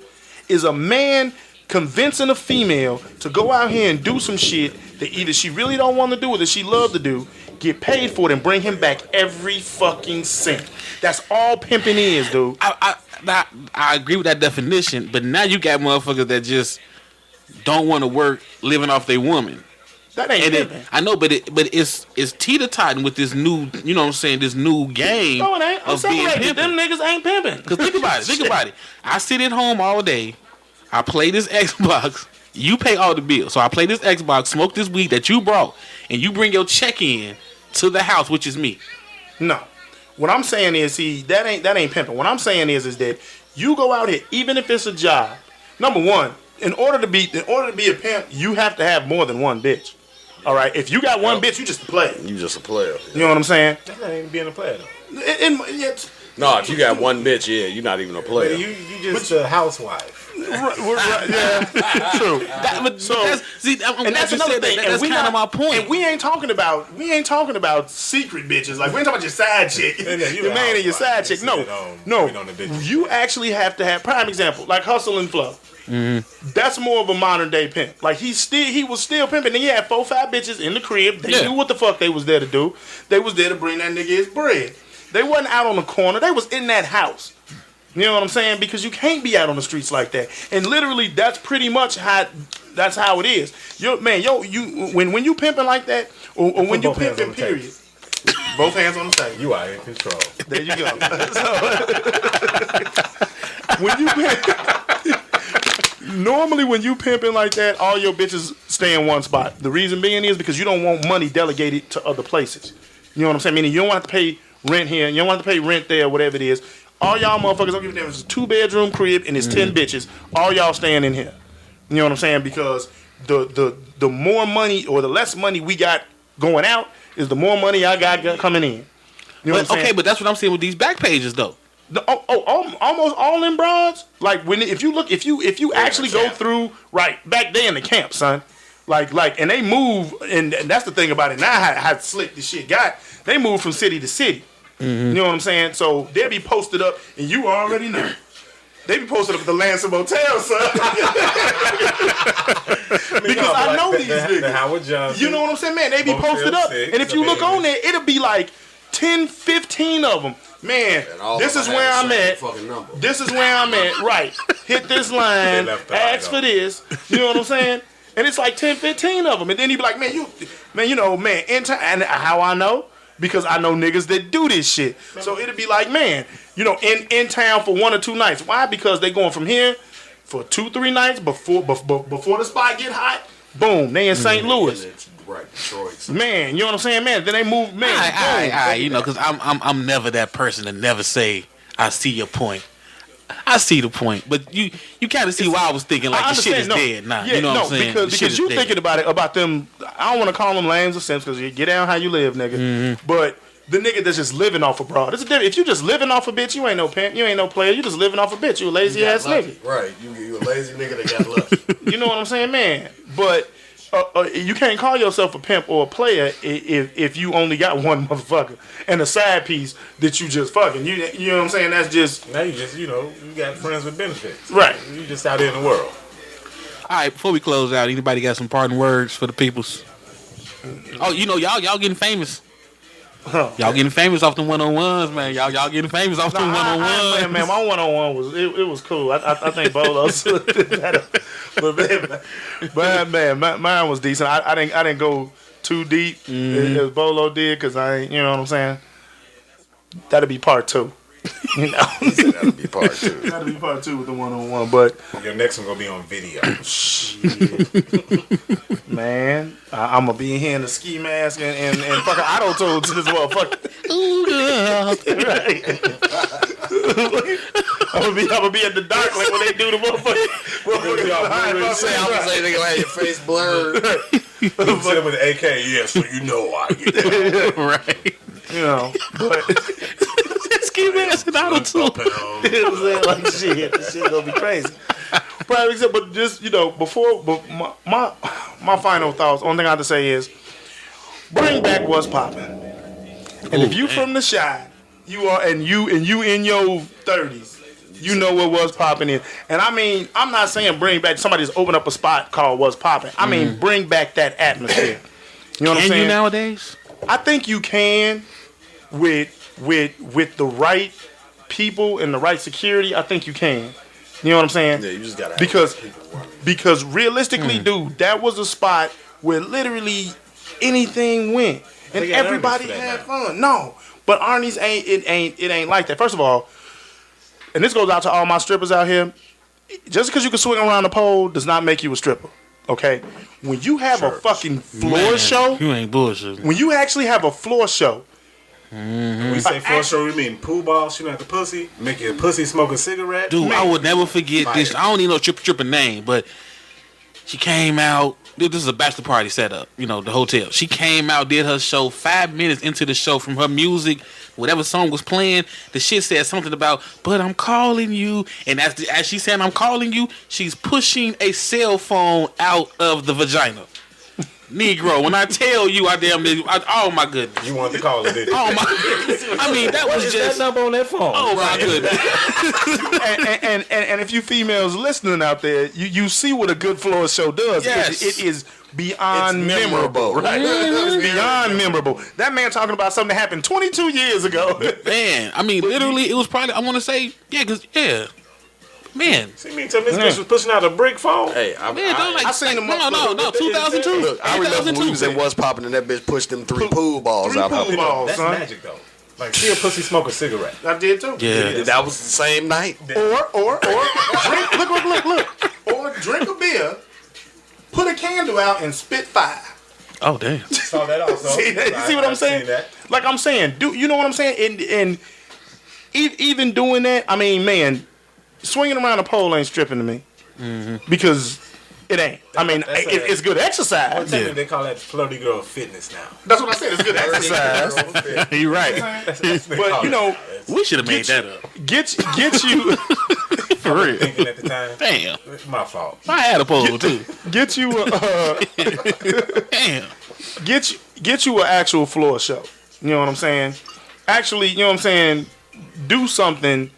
Is a man convincing a female to go out here and do some shit that either she really don't want to do or that she love to do, get paid for it, and bring him back every fucking cent. That's all pimping is, dude. I agree with that definition, but now you got motherfuckers that just don't want to work living off their woman. That ain't pimping. I know, but it's teeter-totting with this new, you know what I'm saying, this new game. No, it ain't. I'm of being separated. pimping. Them niggas ain't pimping. Because think about it. I sit at home all day. I play this Xbox. You pay all the bills. So I play this Xbox, smoke this weed that you brought, and you bring your check in to the house, which is me. No. What I'm saying is, see, that ain't pimping. What I'm saying is that you go out here, even if it's a job. Number one, in order to be a pimp, you have to have more than one bitch. All right, if you got one bitch, you just a player. You just a player. You know what I'm saying? That's not even being a player though. No, if you got one bitch, yeah, you're not even a player. You just a housewife. Right, yeah, true. And that's another thing. That's kind of my point. And we ain't talking about secret bitches. Like we ain't talking about your side chick, your man and your side chick. No. You actually have to have prime example like Hustle and Flow. Mm-hmm. That's more of a modern day pimp. Like he was still pimping. And he had 4-5 bitches in the crib. They knew what the fuck they was there to do. They was there to bring that nigga his bread. They wasn't out on the corner. They was in that house. You know what I'm saying? Because you can't be out on the streets like that. And literally, that's pretty much how it is. When you pimping like that, or when you pimping, period. Both hands on the table. You are in control. There you go. Normally when you pimping like that, all your bitches stay in one spot. The reason being is because you don't want money delegated to other places. You know what I'm saying? Meaning you don't want to pay rent here, you don't want to pay rent there, whatever it is. All y'all motherfuckers don't give a damn. It's a 2-bedroom crib and it's 10 bitches. All y'all staying in here. You know what I'm saying? Because the more money or the less money we got going out is the more money I got coming in. You know what I'm saying? Okay, but that's what I'm saying with these back pages though. Almost all them broads. Like if you actually go through back there in the camp, son. Like, and they move, and that's the thing about it now. How slick this shit got. They move from city to city. Mm-hmm. You know what I'm saying? So they'll be posted up, and you already know. They be posted up at the Lanson Motel, son. Because I know these niggas. You know what I'm saying, man? They be posted up, and if you look on there, it'll be like 10, 15 of them. Man, this is where I'm at. This is where I'm at. Right. Hit this line. Ask for this. You know what I'm saying? And it's like 10, 15 of them. And then you be like, in time. And how I know? Because I know niggas that do this shit. So it'll be like, in town for 1 or 2 nights. Why? Because they going from here for 2-3 nights before the spot get hot. Boom, they in St. Louis. Right, Detroit. Man, you know what I'm saying, man? Then they move, man. Because I'm never that person to never say I see your point. I see the point, but you kind of see why I was thinking like the shit is dead now. You know what I'm saying? Because you thinking about them. I don't want to call them lames or simps because you get down how you live, nigga. Mm-hmm. But the nigga that's just living off a broad. It's a difference. If you just living off a bitch, you ain't no pimp. You ain't no player. You just living off a bitch. You a lazy ass nigga. Right. You a lazy nigga that got lucky. You know what I'm saying, man? But you can't call yourself a pimp or a player if you only got one motherfucker and a side piece that you just fucking. You know what I'm saying? That's just now you just you got friends with benefits, right? You just out there in the world. All right, before we close out, anybody got some parting words for the peoples? Oh, y'all getting famous. Huh. Y'all getting famous off the 1-on-1s, man. Y'all getting famous off the 1-on-1s. Man, my 1-on-1 was it was cool. I think Bolo's better. But man, mine was decent. I didn't go too deep as Bolo did because you know what I'm saying. That'll be part 2. You know, that'll be part 2. That'll be part 2 with the 1-on-1. But your next one gonna be on video. Man, I'm gonna be in here in the ski mask and fucking auto tune to this motherfucker. Right. I'm gonna be in the dark like when they do the motherfucker. I'm gonna say they gonna have your face blurred. Hit him with an AK, yeah, so you know I get that. Right. You know, but ski mask and auto tune. It was like shit. This shit gonna be crazy. prime example. But just before, but my final thoughts. Only thing I have to say is, bring back what's popping. And if you from the Chi, you are, and you in your 30s. You know what was popping in. And I mean, I'm not saying bring back, somebody's open up a spot called What's Popping. I mean, bring back that atmosphere. You know what I'm saying? Can you nowadays? I think you can with the right people and the right security. I think you can. You know what I'm saying? Yeah, you just gotta have because realistically, dude, that was a spot where literally anything went and everybody had fun. No, but Arnie's ain't like that. First of all, and this goes out to all my strippers out here. Just because you can swing around the pole does not make you a stripper. Okay? When you have a fucking floor show. You ain't bullshit. When you actually have a floor show. When we say floor show, we mean pool ball, shooting at the pussy, make your pussy smoke a cigarette. Dude, I would never forget this. I don't even know stripper name, but she came out. This is a bachelor party setup, the hotel. She came out, did her show 5 minutes into the show from her music. Whatever song was playing, the shit said something about, but I'm calling you. And as she's saying, I'm calling you, she's pushing a cell phone out of the vagina. Negro, when I tell you, oh my goodness. You wanted to call it, didn't you? Oh my, I mean, that was just. That number on that phone. Oh my goodness. and if you females listening out there, you see what a good floor show does. Yes. It is beyond memorable, right? It's beyond memorable. That man talking about something that happened 22 years ago. Man, I mean, literally, it was probably, I want to say, man. See me tell me this bitch was pushing out a brick phone? Hey, I seen them. No, 2002. Look, I remember when we was in What's Poppin' and that bitch pushed them 3 pool balls out her. That's magic though. Like, see a pussy smoke a cigarette. I did too. Yeah. That was the same night. Or drink, look. Or drink a beer, put a candle out and spit fire. Oh, damn. Saw that also. See what I'm saying? Like I'm saying, you know what I'm saying? And even doing that, I mean, man, swinging around a pole ain't stripping to me. Because it ain't. I mean, it's good exercise. Well, technically, they call that flirty girl fitness now. That's what I said. It's good exercise. You're right. But, we should have made that up. Get you... For real. Thinking at the time. Damn. It's my fault. I had a pole, too. Get you Damn. Get you an actual floor show. You know what I'm saying? Actually, you know what I'm saying? Do something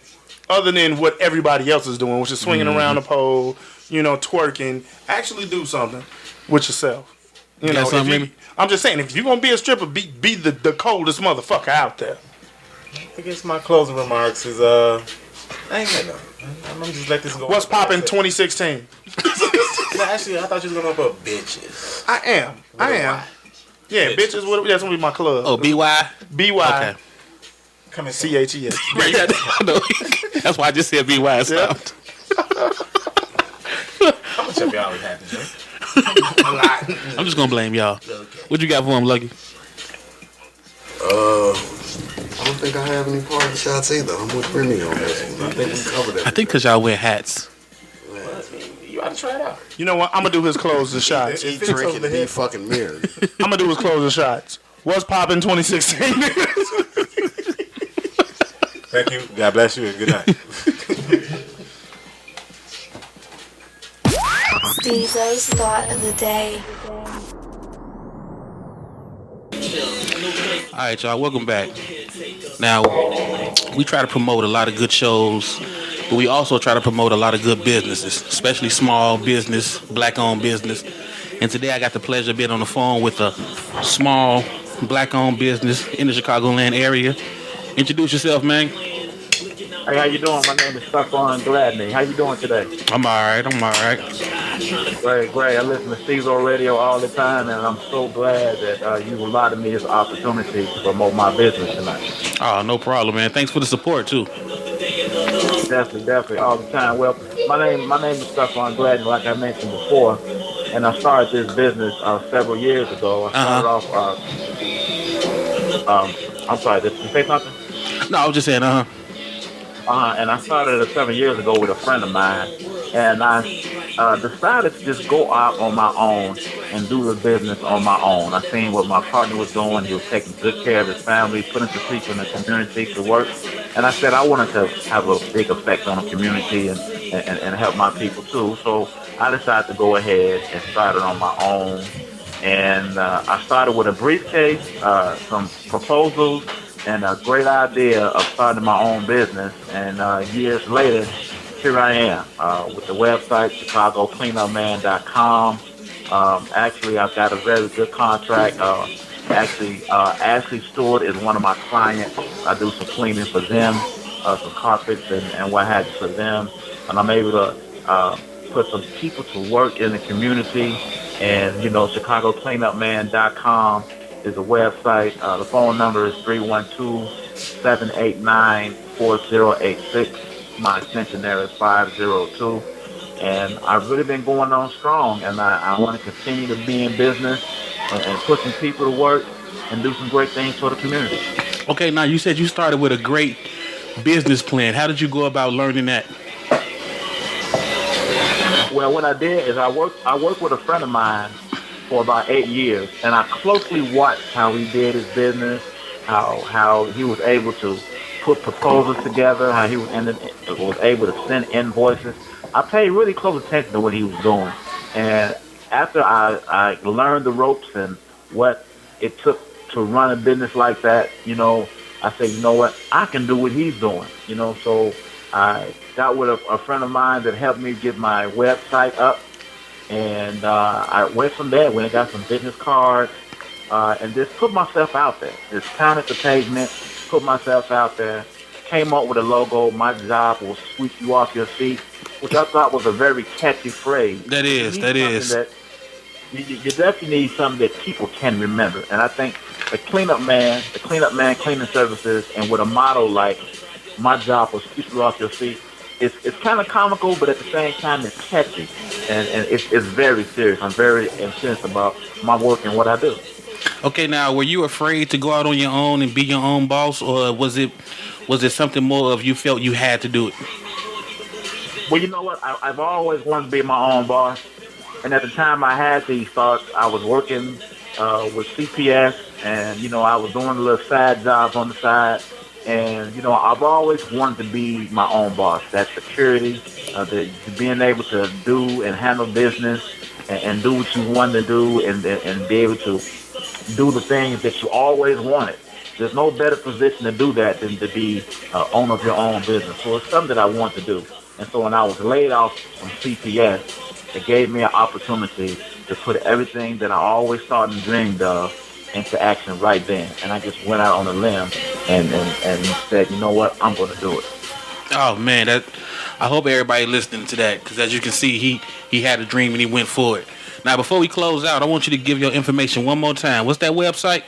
other than what everybody else is doing, which is swinging around the pole, twerking. Actually do something with yourself. I'm just saying, if you're going to be a stripper, be the coldest motherfucker out there. I guess my closing remarks is, I ain't got nothing. I'm going to just let this go. What's poppin' 2016? No, actually, I thought you was going to put bitches. I am. Yeah, bitches. That's going to be my club. Oh, BY? BY. Come and CHES. Right, I know. That's why I just said BY and stopped. I'm going to tell y'all what happened, Jay. I'm just going to blame y'all. What you got for him, Lucky? I don't think I have any party shots either. I'm with Remy on this one. I think we covered it. I think because y'all wear hats. You ought to try it out. You know what? I'm going to do his closing shots. Eat, drink, and be fucking married. I'm going to do his closing shots. What's poppin' 2016? Thank you. God bless you and good night. Stezo's thought of the day. All right, y'all. Welcome back. Now, we try to promote a lot of good shows, but we also try to promote a lot of good businesses, especially small business, black-owned business. And today I got the pleasure of being on the phone with a small black-owned business in the Chicagoland area. Introduce yourself, man. Hey, how you doing? My name is Stezo Gladney. How you doing today? I'm all right. Great. I listen to Stezo Radio all the time, and I'm so glad that you allotted me this opportunity to promote my business tonight. Oh, no problem, man. Thanks for the support, too. Definitely, all the time. Well, my name is Stezo Gladney, like I mentioned before, and I started this business several years ago. I started off. I'm sorry. Did you say something? No, I was just saying, And I started it 7 years ago with a friend of mine, and I decided to just go out on my own and do the business on my own. I seen what my partner was doing. He was taking good care of his family, putting some people in the community to work. And I said I wanted to have a big effect on the community and and help my people too. So I decided to go ahead and start it on my own. And I started with a briefcase, some proposals, and a great idea of starting my own business. And years later, here I am with the website, ChicagoCleanupMan.com. Actually, I've got a very good contract. Ashley Stewart is one of my clients. I do some cleaning for them, some carpets and what have you for them. And I'm able to put some people to work in the community. And, ChicagoCleanupMan.com is a website. The phone number is 312-789-4086. My extension there is 502. And I've really been going on strong, and I want to continue to be in business and put some people to work and do some great things for the community. Okay, now you said you started with a great business plan. How did you go about learning that? Well, what I did is I worked with a friend of mine for about 8 years, and I closely watched how he did his business, how he was able to put proposals together, how he was able to send invoices. I paid really close attention to what he was doing, and after I learned the ropes and what it took to run a business like that, I said, you know what, I can do what he's doing, So I got with a friend of mine that helped me get my website up, and I went from there. When I got some business cards, and just put myself out there. Just pounded the pavement, put myself out there. Came up with a logo. My job will sweep you off your feet, which I thought was a very catchy phrase. That is. You definitely need something that people can remember. And I think the Cleanup Man Cleaning Services, and with a motto like, my job will sweep you off your feet, it's kind of comical, but at the same time, it's catchy. And it's very serious. I'm very intense about my work and what I do. Okay, now, were you afraid to go out on your own and be your own boss, or was it something more of you felt you had to do it? Well, you know what? I've always wanted to be my own boss. And at the time I had these thoughts, I was working with CPS, and, I was doing a little side jobs on the side. And, I've always wanted to be my own boss. That security, being able to do and handle business and do what you want to do and be able to do the things that you always wanted. There's no better position to do that than to be owner of your own business. So it's something that I want to do. And so when I was laid off from CPS, it gave me an opportunity to put everything that I always thought and dreamed of into action right then. And I just went out on a limb and said, you know what, I'm going to do it. Oh, man, I hope everybody listening to that, because as you can see, he had a dream and he went for it. Now, before we close out, I want you to give your information one more time. What's that website?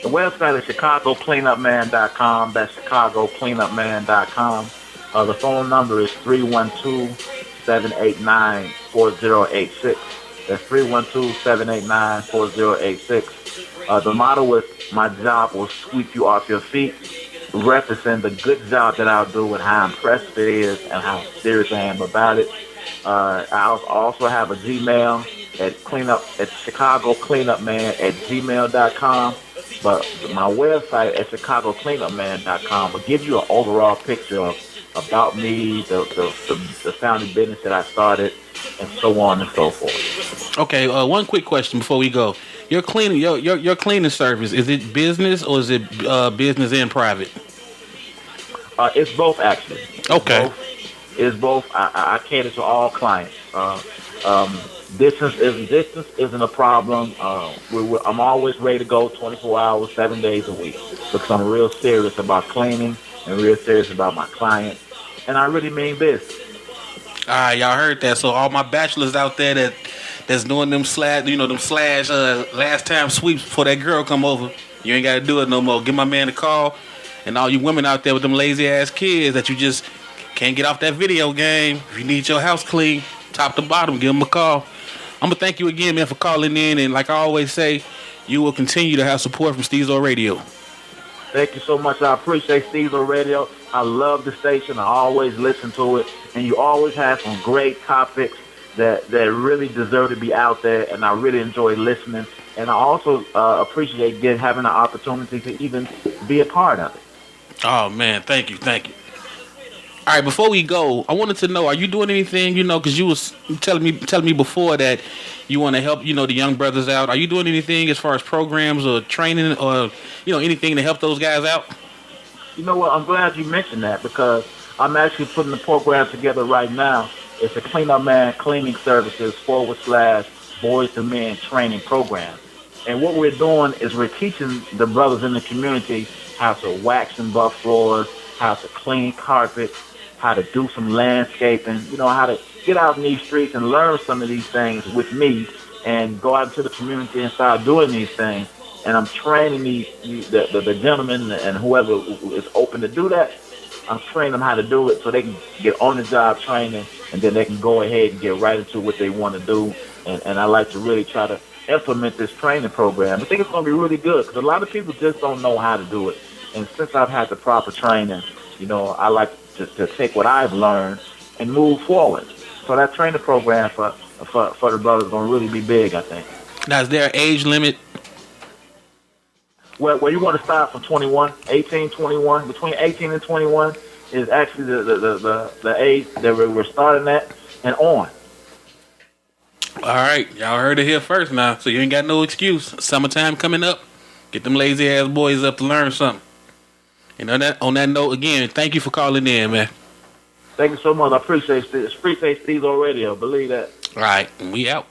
The website is ChicagoCleanupMan.com. That's ChicagoCleanupMan.com. The phone number is 312-789-4086. That's 312-789-4086. The motto is, my job will sweep you off your feet, representing the good job that I'll do and how impressive it is and how serious I am about it. I also have a Gmail at ChicagoCleanupMan@gmail.com. But my website at ChicagoCleanupMan.com will give you an overall picture about me, the family business that I started, and so on and so forth. Okay, one quick question before we go. Your cleaning, your cleaning service, is it business or is it business and private? It's both, actually. Okay. It's both. I cater to all clients. Distance isn't a problem. I'm always ready to go 24 hours, 7 days a week, because I'm real serious about cleaning and real serious about my clients, and I really mean business. All right, y'all heard that. So all my bachelors out there that's doing them slash last time sweeps before that girl come over, you ain't got to do it no more. Give my man a call, and all you women out there with them lazy ass kids that you just can't get off that video game. If you need your house clean, top to bottom, give them a call. I'm going to thank you again, man, for calling in. And like I always say, you will continue to have support from Stezo Radio. Thank you so much. I appreciate Stezo Radio. I love the station. I always listen to it. And you always have some great topics that really deserve to be out there. And I really enjoy listening. And I also appreciate having the opportunity to even be a part of it. Oh, man. Thank you. All right, before we go, I wanted to know: are you doing anything? You know, because you was telling me before that you want to help, you know, the young brothers out. Are you doing anything as far as programs or training or anything to help those guys out? You know what? I'm glad you mentioned that because I'm actually putting the program together right now. It's a Clean Up Man Cleaning Services / Boys to Men training program. And what we're doing is we're teaching the brothers in the community how to wax and buff floors, how to clean carpets, how to do some landscaping, how to get out in these streets and learn some of these things with me and go out into the community and start doing these things. And I'm training the gentlemen and whoever is open to do that. I'm training them how to do it so they can get on the job training and then they can go ahead and get right into what they want to do. And I like to really try to implement this training program. I think it's going to be really good because a lot of people just don't know how to do it. And since I've had the proper training, I like to take what I've learned and move forward. So that training program for the brothers is going to really be big, I think. Now, is there an age limit? Well, you want to start from 21, 18, 21. Between 18 and 21 is actually the age that we're starting at and on. All right, y'all heard it here first now, so you ain't got no excuse. Summertime coming up. Get them lazy ass boys up to learn something. And on that note, again, thank you for calling in, man. Thank you so much. I appreciate Stezo Radio. Believe that. All right, we out.